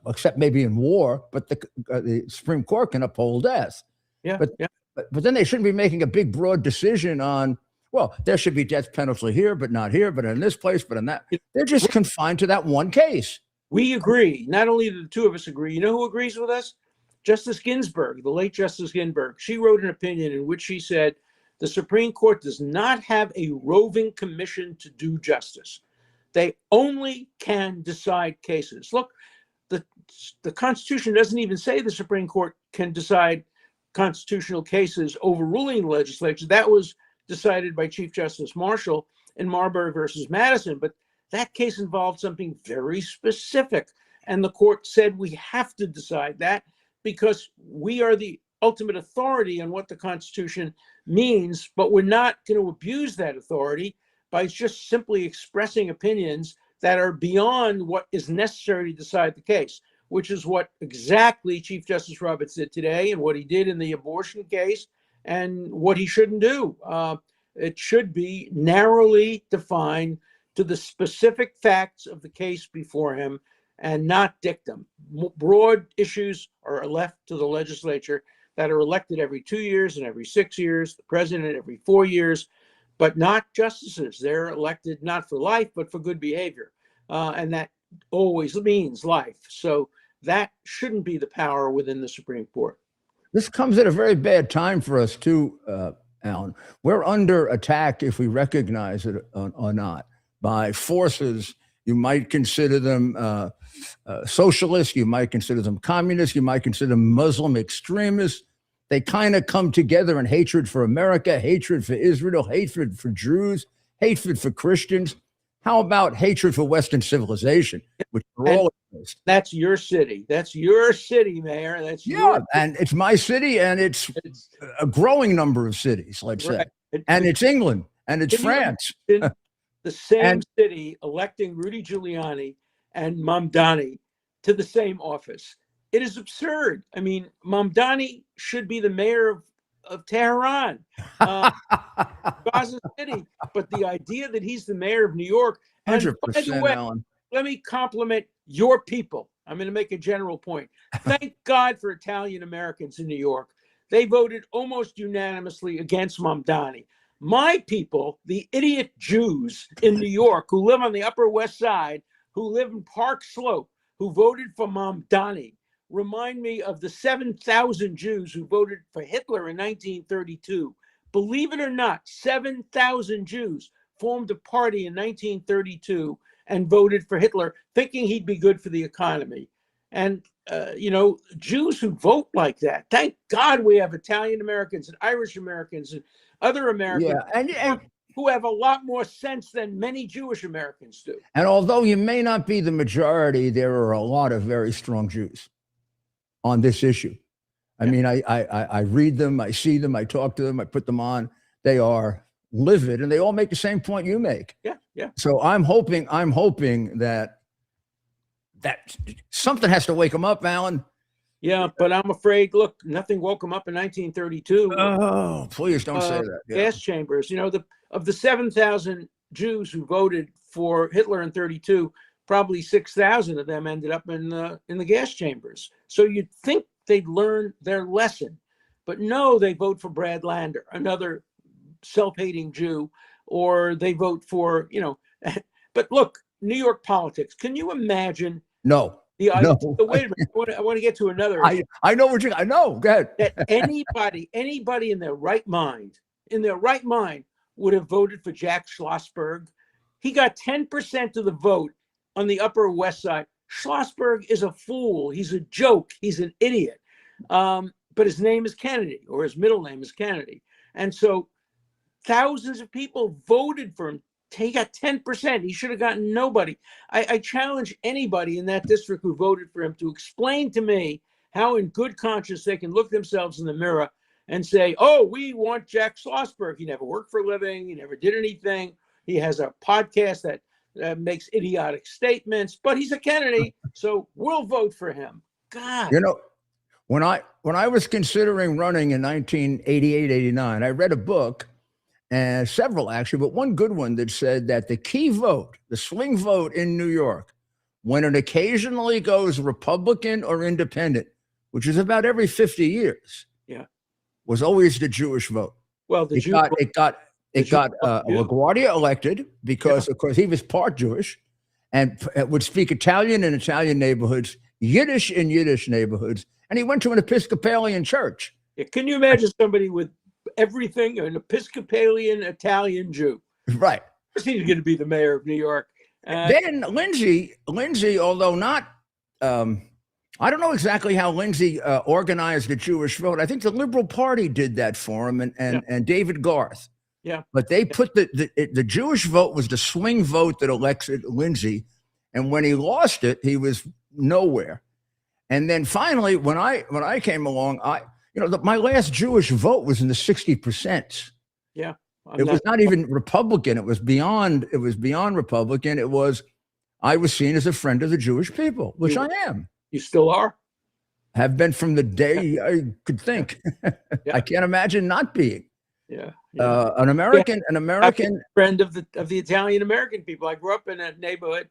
except maybe in war, but the Supreme Court can uphold death. Yeah. But then they shouldn't be making a big, broad decision on, well, there should be death penalty here, but not here, but in this place, but in that. They're just confined to that one case. We agree. Not only do the two of us agree, you know who agrees with us? Justice Ginsburg, the late Justice Ginsburg. She wrote an opinion in which she said, the Supreme Court does not have a roving commission to do justice. They only can decide cases. Look, the Constitution doesn't even say the Supreme Court can decide constitutional cases overruling the legislature. That was decided by Chief Justice Marshall in Marbury versus Madison. But that case involved something very specific. And the court said we have to decide that because we are the ultimate authority on what the Constitution means, but we're not going to abuse that authority by just simply expressing opinions that are beyond what is necessary to decide the case, which is what exactly Chief Justice Roberts did today and what he did in the abortion case and what he shouldn't do. It should be narrowly defined to the specific facts of the case before him and not dictum. Broad issues are left to the legislature that are elected every 2 years and every 6 years, the president every 4 years, but not justices. They're elected not for life, but for good behavior. And that always means life. So that shouldn't be the power within the Supreme Court. This comes at a very bad time for us too, Alan. We're under attack, if we recognize it or not, by forces. You might consider them socialist, you might consider them communist, you might consider them Muslim extremists. They kind of come together in hatred for America, hatred for Israel, hatred for Jews, hatred for Christians. How about hatred for Western civilization, which are all against? That's your city. That's your city, Mayor. That's your and it's my city, and it's a growing number of cities, let's say. And it's England, and it's France. The same city electing Rudy Giuliani and Mamdani to the same office. It is absurd. I mean, Mamdani should be the mayor of Tehran, Gaza City. But the idea that he's the mayor of New York, and 100%, by the way, Alan. let me compliment your people. I'm going to make a general point. Thank God for Italian Americans in New York. They voted almost unanimously against Mamdani. My people, the idiot Jews in New York who live on the Upper West Side, who live in Park Slope, who voted for Mamdani, remind me of the 7,000 Jews who voted for Hitler in 1932. Believe it or not, 7,000 Jews formed a party in 1932 and voted for Hitler, thinking he'd be good for the economy. And, Jews who vote like that, thank God we have Italian Americans and Irish Americans and other Americans who have a lot more sense than many Jewish Americans do. And although you may not be the majority, there are a lot of very strong Jews on this issue. I mean, I read them, I see them, I talk to them, I put them on. They are livid, and they all make the same point you make. Yeah. So I'm hoping that something has to wake them up, Alan. Yeah, but I'm afraid, look, nothing woke them up in 1932. Oh, please don't say that. Yeah. Gas chambers. Of the 7,000 Jews who voted for Hitler in 32, probably 6,000 of them ended up in the gas chambers. So you'd think they'd learn their lesson, but no, they vote for Brad Lander, another self-hating Jew, or they vote for, But look, New York politics. Can you imagine? No. Wait a minute. I want to get to another. I know what I know. Go ahead. That anybody in their right mind would have voted for Jack Schlossberg. He got 10% of the vote on the Upper West Side. Schlossberg is a fool. He's a joke. He's an idiot. But his name is Kennedy, or his middle name is Kennedy. And so thousands of people voted for him. He got 10%. He should have gotten nobody. I challenge anybody in that district who voted for him to explain to me how in good conscience they can look themselves in the mirror and say, oh, we want Jack Schlossberg. He never worked for a living. He never did anything. He has a podcast that makes idiotic statements, but he's a Kennedy, so we'll vote for him. God. When I was considering running in 1988, 89, I read a book, and several actually, but one good one that said that the key vote, the swing vote in New York, when it occasionally goes Republican or independent, which is about every 50 years, was always the Jewish vote. Well, it got LaGuardia elected because, of course, he was part Jewish and would speak Italian in Italian neighborhoods, Yiddish in Yiddish neighborhoods, and he went to an Episcopalian church. Can you imagine somebody with everything, an Episcopalian Italian Jew? Right. He's going to be the mayor of New York. Then Lindsay, although not, I don't know exactly how Lindsay organized the Jewish vote. I think the Liberal Party did that for him, and David Garth. Yeah. But they put the Jewish vote was the swing vote that elected Lindsay, and when he lost it, he was nowhere. And then finally, when I came along, my last Jewish vote was in the 60%. Yeah. It was not even Republican. It was beyond Republican. I was seen as a friend of the Jewish people, which I am. You still are? Have been from the day I could think. Yeah. I can't imagine not being. Yeah. An American friend of the Italian American people. I grew up in a neighborhood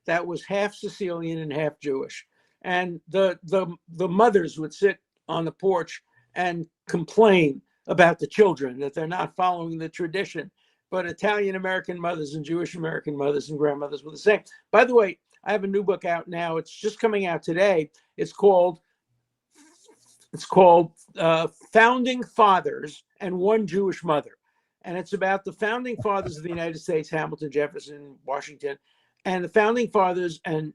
that was half Sicilian and half Jewish. And the mothers would sit on the porch and complain about the children, that they're not following the tradition. But Italian American mothers and Jewish American mothers and grandmothers were the same. By the way, I have a new book out now. It's just coming out today. It's called Founding Fathers and One Jewish Mother. And it's about the founding fathers of the United States, Hamilton, Jefferson, Washington, and the founding fathers and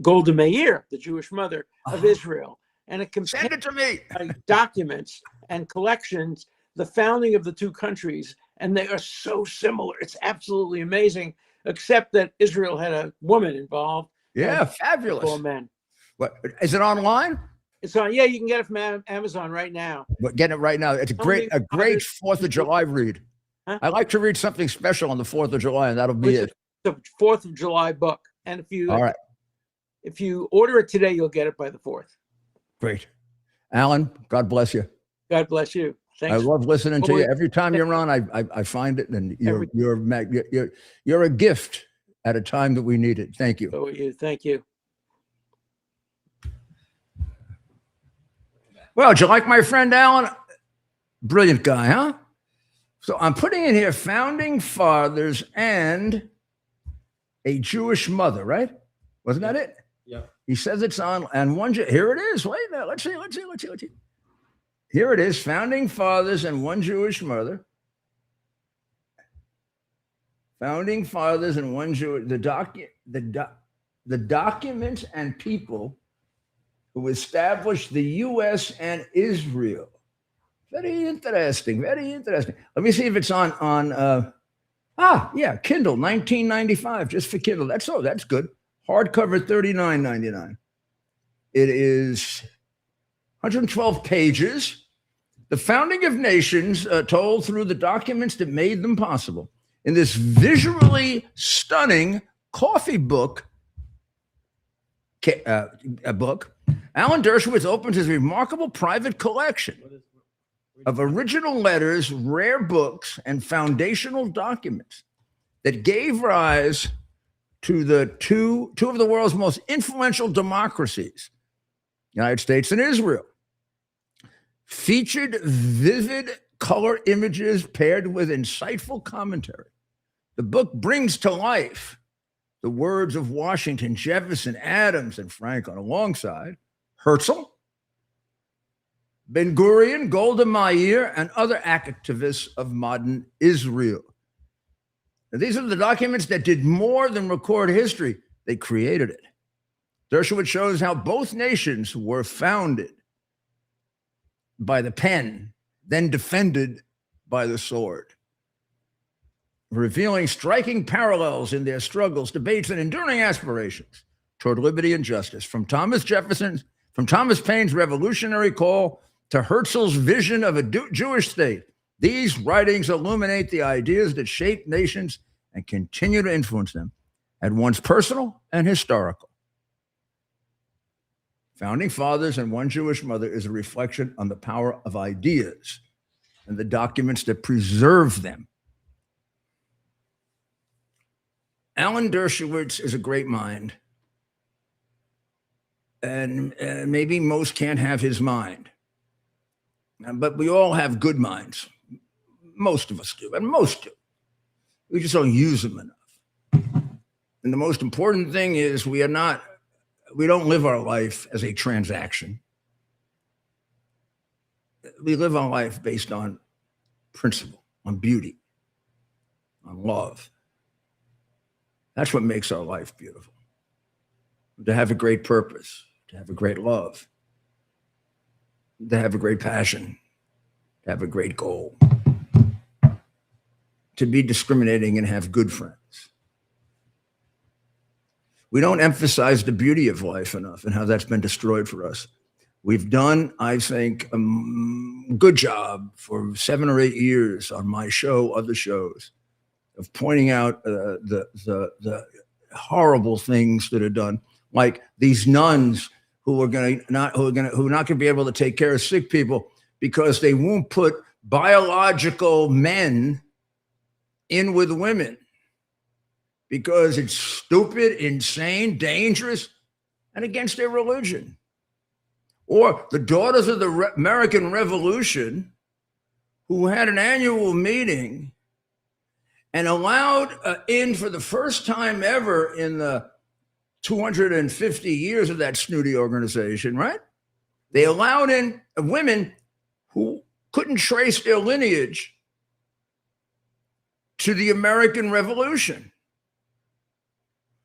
Golda Meir, the Jewish mother of Israel. And it compares Send it to me. documents and collections, the founding of the two countries, and they are so similar. It's absolutely amazing, except that Israel had a woman involved. Yeah, fabulous. 4 men. What is it online? It's on. Yeah, you can get it from Amazon right now. But get it right now. It's a great 4th of July read. Huh? I like to read something special on the 4th of July, and that'll be it. The 4th of July book, and All right, if you order it today, you'll get it by the 4th. great. Alan, God bless you. God bless you. Thanks. I love listening to you. Every time you're on, I find it, and you're a gift at a time that we need it. Thank you. So are you. Thank you. Well, do you like my friend Alan? Brilliant guy, huh? So I'm putting in here founding fathers and a Jewish mother, right? Wasn't that it? Yeah. He says it's on, and here it is. Wait a minute. Let's see. Here it is, founding fathers and one Jewish mother. Founding fathers and one Jewish, the documents and people who established the U.S. and Israel. Very interesting. Very interesting. Let me see if it's on Kindle, 1995, just for Kindle. That's good. Hardcover, $39.99. It is 112 pages. The founding of nations told through the documents that made them possible. In this visually stunning coffee book, Alan Dershowitz opens his remarkable private collection of original letters, rare books, and foundational documents that gave rise to the two of the world's most influential democracies, United States and Israel. Featured vivid color images paired with insightful commentary. The book brings to life the words of Washington, Jefferson, Adams, and Franklin, alongside Herzl, Ben-Gurion, Golda Meir, and other activists of modern Israel. Now, these are the documents that did more than record history. They created it. Dershowitz shows how both nations were founded by the pen, then defended by the sword, revealing striking parallels in their struggles, debates, and enduring aspirations toward liberty and justice. From Thomas Paine's revolutionary call to Herzl's vision of a Jewish state, these writings illuminate the ideas that shape nations and continue to influence them, at once personal and historical. Founding Fathers and One Jewish Mother is a reflection on the power of ideas and the documents that preserve them. Alan Dershowitz is a great mind, and maybe most can't have his mind. But we all have good minds. Most of us do, and most do. We just don't use them enough. And the most important thing is we don't live our life as a transaction. We live our life based on principle, on beauty, on love. That's what makes our life beautiful. To have a great purpose, to have a great love, to have a great passion, to have a great goal, to be discriminating and have good friends. We don't emphasize the beauty of life enough and how that's been destroyed for us. We've done, I think, a good job for 7 or 8 years on my show, other shows, of pointing out the horrible things that are done, like these nuns who are not going to be able to take care of sick people because they won't put biological men in with women because it's stupid, insane, dangerous, and against their religion. Or the Daughters of the American Revolution, who had an annual meeting and allowed in for the first time ever in the 250 years of that snooty organization, right? They allowed in women who couldn't trace their lineage to the American Revolution.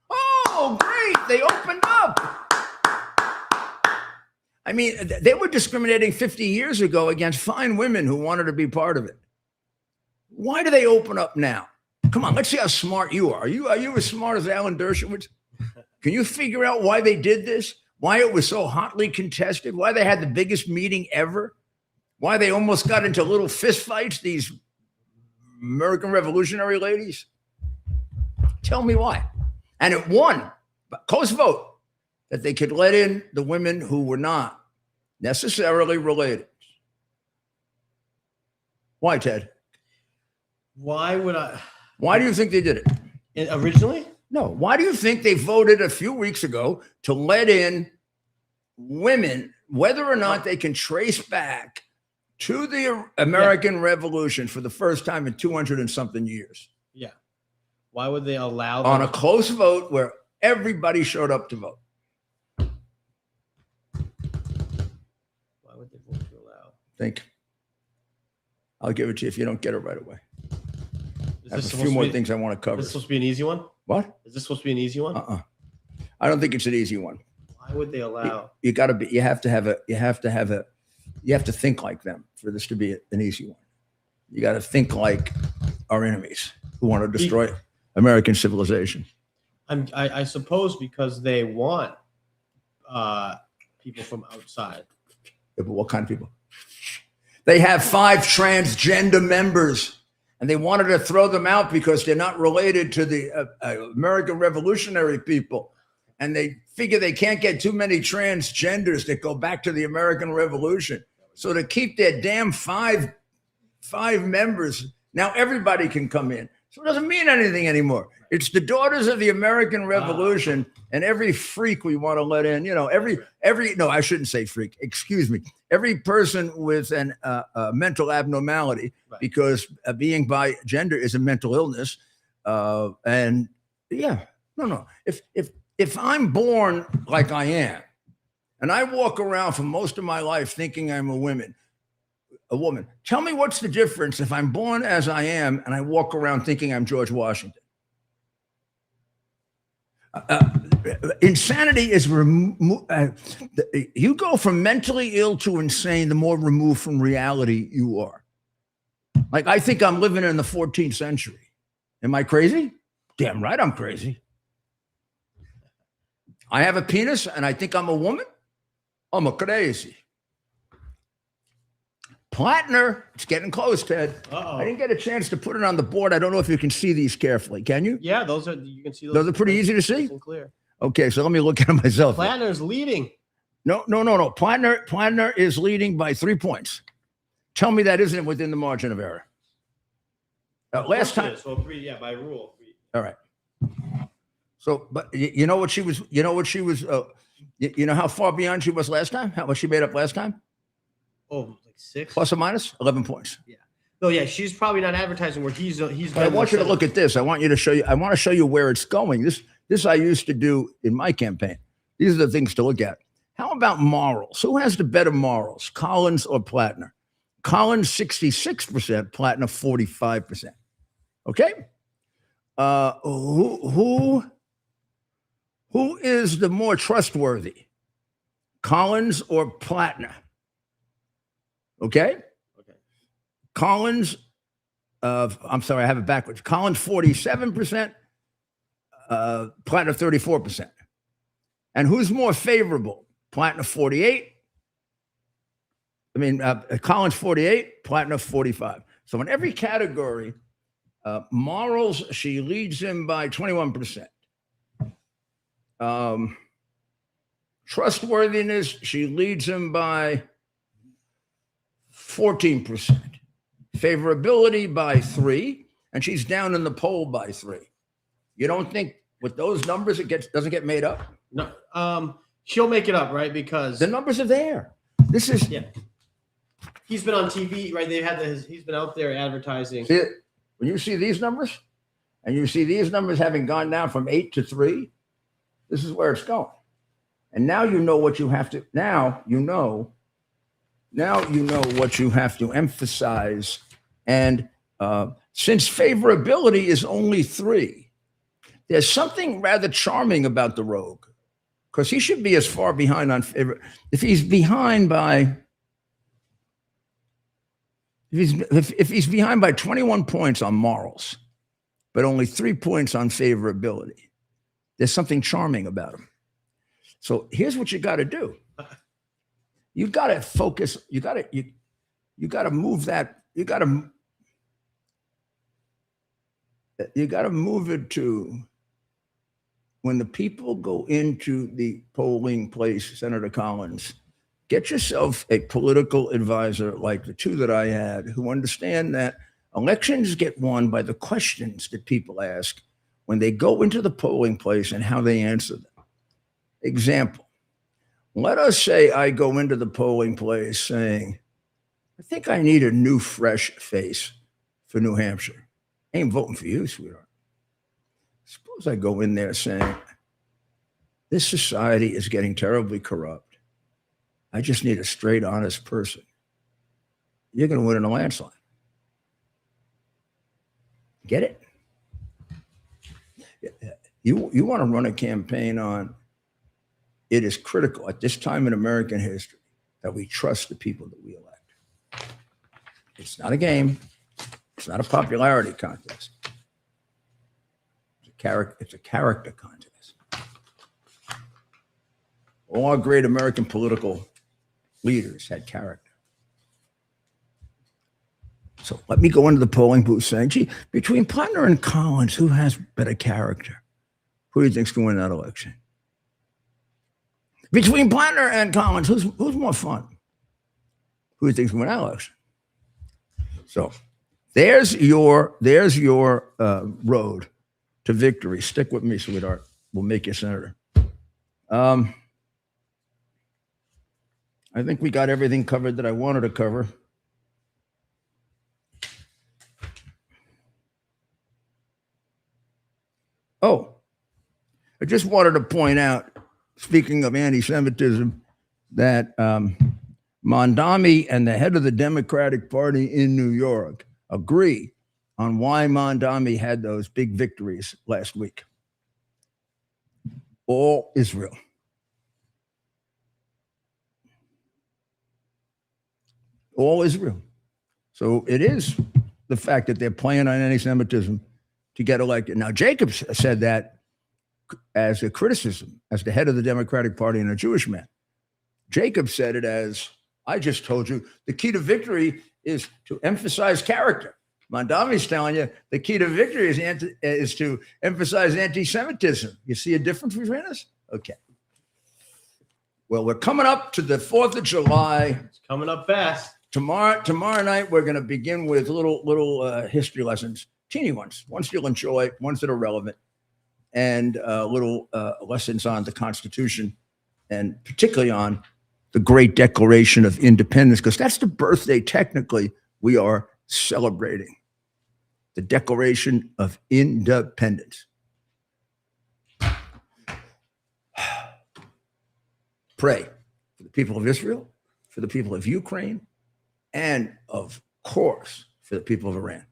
Oh, great, they opened up. I mean, they were discriminating 50 years ago against fine women who wanted to be part of it. Why do they open up now? Come on, let's see how smart you are. Are you as smart as Alan Dershowitz? Can you figure out why they did this? Why it was so hotly contested? Why they had the biggest meeting ever? Why they almost got into little fistfights, these American revolutionary ladies? Tell me why. And it won, close vote, that they could let in the women who were not necessarily related. Why, Ted? Why would I? Why do you think they did it? Originally? No. Why do you think they voted a few weeks ago to let in women, whether or not they can trace back to the American Revolution for the first time in 200 and something years? Yeah. Why would they allow them? On a close vote where everybody showed up to vote. Why would they vote to allow? Think. I'll give it to you if you don't get it right away. I have Is a few more things I want to cover. Is this supposed to be an easy one? What? Is this supposed to be an easy one? I don't think it's an easy one. Why would they allow? You have to think like them for this to be an easy one. You got to think like our enemies who want to destroy American civilization. I suppose because they want people from outside. Yeah, but what kind of people? They have 5 transgender members, and they wanted to throw them out because they're not related to the American revolutionary people. And they figure they can't get too many transgenders that go back to the American Revolution. So to keep their damn five members, now everybody can come in. So it doesn't mean anything anymore. It's the Daughters of the American Revolution and every freak we want to let in. You know, no, I shouldn't say freak. Excuse me. Every person with an mental abnormality, because being by gender is a mental illness. And yeah, no. If I'm born like I am, and I walk around for most of my life thinking I'm a woman, tell me what's the difference if I'm born as I am and I walk around thinking I'm George Washington? Insanity is you go from mentally ill to insane the more removed from reality you are. Like, I think I'm living in the 14th century. Am I crazy? Damn right I'm crazy. I have a penis and I think I'm a woman? I'm a crazy. Plattner, it's getting close, Ted. I didn't get a chance to put it on the board. I don't know if you can see these carefully. Can you? Yeah, you can see those. Those are pretty easy to see? Clear. Okay, so let me look at it myself. Plattner's leading. No. Plattner is leading by 3 points. Tell me that isn't within the margin of error. Last time. So 3, by rule. 3. All right. So, but you know how far beyond she was last time? How much she made up last time? Oh, like 6? Plus or minus 11 points. Yeah. Oh yeah, she's probably not advertising where he's. I want you to look at this. I want to show you where it's going. This I used to do in my campaign. These are the things to look at. How about morals? Who has the better morals, Collins or Plattner? Collins 66%, Plattner 45%. Okay. Who is the more trustworthy, Collins or Plattner? Okay. Okay. Collins, I'm sorry, I have it backwards. Collins 47%, Plattner 34%. And who's more favorable? Plattner 48. Collins 48, Plattner 45. So in every category, morals, she leads him by 21%. Trustworthiness, she leads him by 14%. Favorability by 3, and she's down in the poll by 3. You don't think with those numbers doesn't get made up? No, she'll make it up, right? Because The numbers are there. This is he's been on TV, right? He's been out there advertising. See it? When you see these numbers, and you see these numbers having gone down from 8 to 3, this is where it's going. And now you know what you have to. Now you know what you have to emphasize. And since favorability is only 3, there's something rather charming about the rogue, because he should be as far behind on favor. If he's behind by, if he's behind by 21 points on morals, but only 3 points on favorability, there's something charming about him. So here's what you got to do. You got to focus. You got to move that. You got to move it to when the people go into the polling place, Senator Collins, get yourself a political advisor like the 2 that I had, who understand that elections get won by the questions that people ask when they go into the polling place and how they answer them. Example, let us say I go into the polling place saying, I think I need a new, fresh face for New Hampshire. I ain't voting for you, sweetheart. Suppose I go in there saying, this society is getting terribly corrupt. I just need a straight, honest person. You're going to win in a landslide. Get it? You want to run a campaign on, it is critical at this time in American history that we trust the people that we elect. It's not a game. It's not a popularity contest. It's a character contest. All our great American political leaders had character. So let me go into the polling booth saying, gee, between Plattner and Collins, who has better character? Who do you think's going to win that election? Between Plattner and Collins, who's more fun? Who do you think's going to win that election? So there's your road to victory. Stick with me, sweetheart. We'll make you senator. I think we got everything covered that I wanted to cover. Oh, I just wanted to point out, speaking of anti-Semitism, that Mondami and the head of the Democratic Party in New York agree on why Mondami had those big victories last week. All Israel. All Israel. So it is the fact that they're playing on anti-Semitism to get elected. Now, Jacobs said that as a criticism, as the head of the Democratic Party and a Jewish man. Jacobs said it as, I just told you, the key to victory is to emphasize character. Mondami's telling you the key to victory is to emphasize anti-Semitism. You see a difference between us? Okay. Well, we're coming up to the 4th of July. It's coming up fast. Tomorrow night, we're going to begin with little history lessons, teeny ones you'll enjoy, ones that are relevant, and little lessons on the Constitution, and particularly on the Great Declaration of Independence, because that's the birthday, technically, we are celebrating. The Declaration of Independence. Pray for the people of Israel, for the people of Ukraine, and of course, for the people of Iran.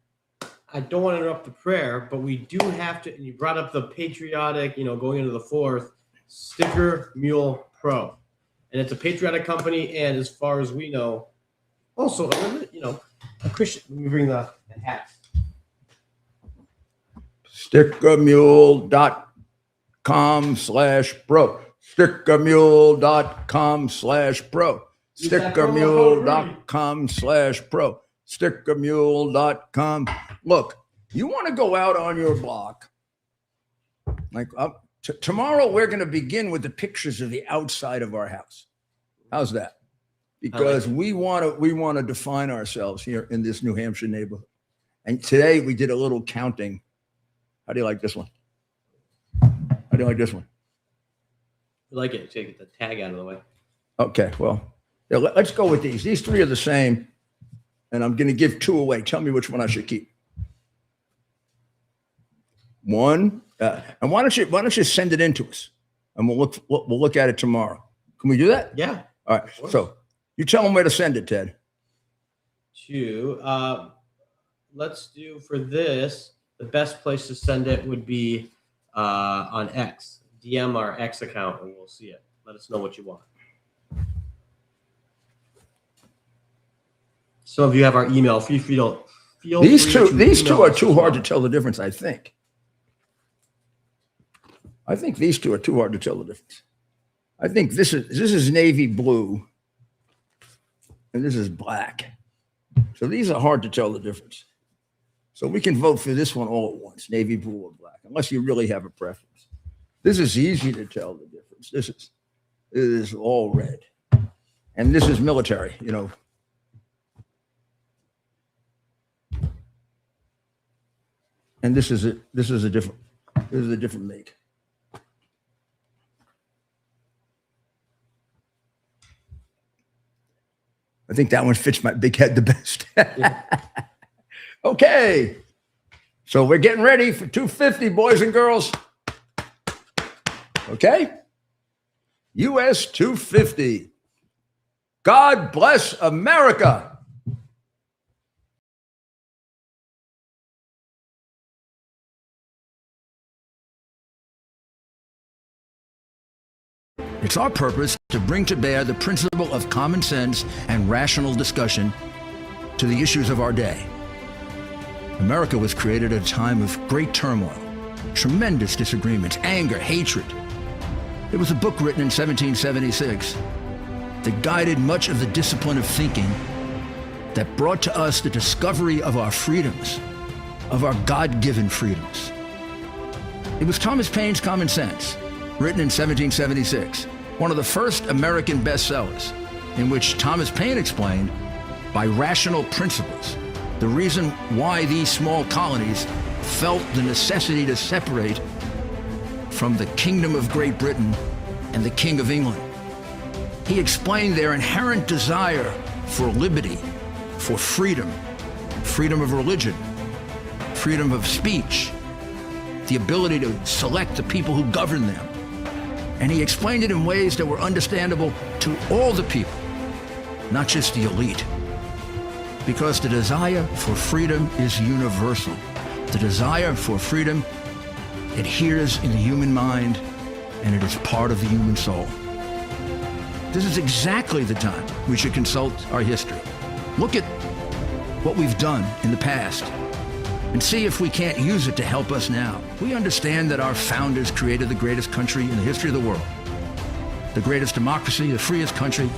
I don't want to interrupt the prayer, but we do have to, and you brought up the patriotic, going into the fourth, Sticker Mule Pro. And it's a patriotic company, and as far as we know, also, a Christian. Let me bring the hat. Stickermule.com/pro. Stickermule.com/pro. Stickermule.com/pro. Stickermule.com. Look, you want to go out on your block. Like tomorrow, we're going to begin with the pictures of the outside of our house. How's that? Because we want to define ourselves here in this New Hampshire neighborhood. And today we did a little counting. How do you like this one? How do you like this one? I like it. Take the tag out of the way. Okay, well, yeah, let's go with these. These three are the same, and I'm going to give two away. Tell me which one I should keep. One, and why don't you send it in to us, and we'll look at it tomorrow. Can we do that? Yeah. All right. So you tell them where to send it, Ted. Let's do for this. The best place to send it would be on X. DM our X account, and we'll see it. Let us know what you want. Some of you have our email. These two are too hard to tell the difference. I think these two are too hard to tell the difference. I think this is navy blue, and this is black. So these are hard to tell the difference. So we can vote for this one all at once, navy blue or black, unless you really have a preference. This is easy to tell the difference. It is all red, and this is military. And this is a different make. I think that one fits my big head the best. Okay. So we're getting ready for 250, boys and girls. Okay? US 250. God bless America. It's our purpose to bring to bear the principle of common sense and rational discussion to the issues of our day. America was created at a time of great turmoil, tremendous disagreements, anger, hatred. There was a book written in 1776 that guided much of the discipline of thinking that brought to us the discovery of our freedoms, of our God-given freedoms. It was Thomas Paine's Common Sense, written in 1776, one of the first American bestsellers, in which Thomas Paine explained, by rational principles, the reason why these small colonies felt the necessity to separate from the Kingdom of Great Britain and the King of England. He explained their inherent desire for liberty, for freedom, freedom of religion, freedom of speech, the ability to select the people who govern them. And he explained it in ways that were understandable to all the people, not just the elite. Because the desire for freedom is universal. The desire for freedom adheres in the human mind, and it is part of the human soul. This is exactly the time we should consult our history. Look at what we've done in the past and see if we can't use it to help us now. We understand that our founders created the greatest country in the history of the world, the greatest democracy, the freest country,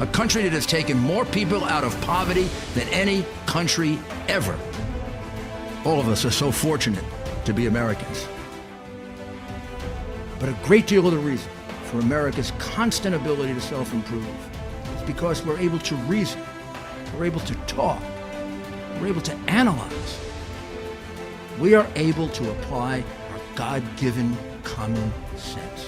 a country that has taken more people out of poverty than any country ever. All of us are so fortunate to be Americans. But a great deal of the reason for America's constant ability to self-improve is because we're able to reason, we're able to talk, we're able to analyze. We are able to apply our God-given common sense.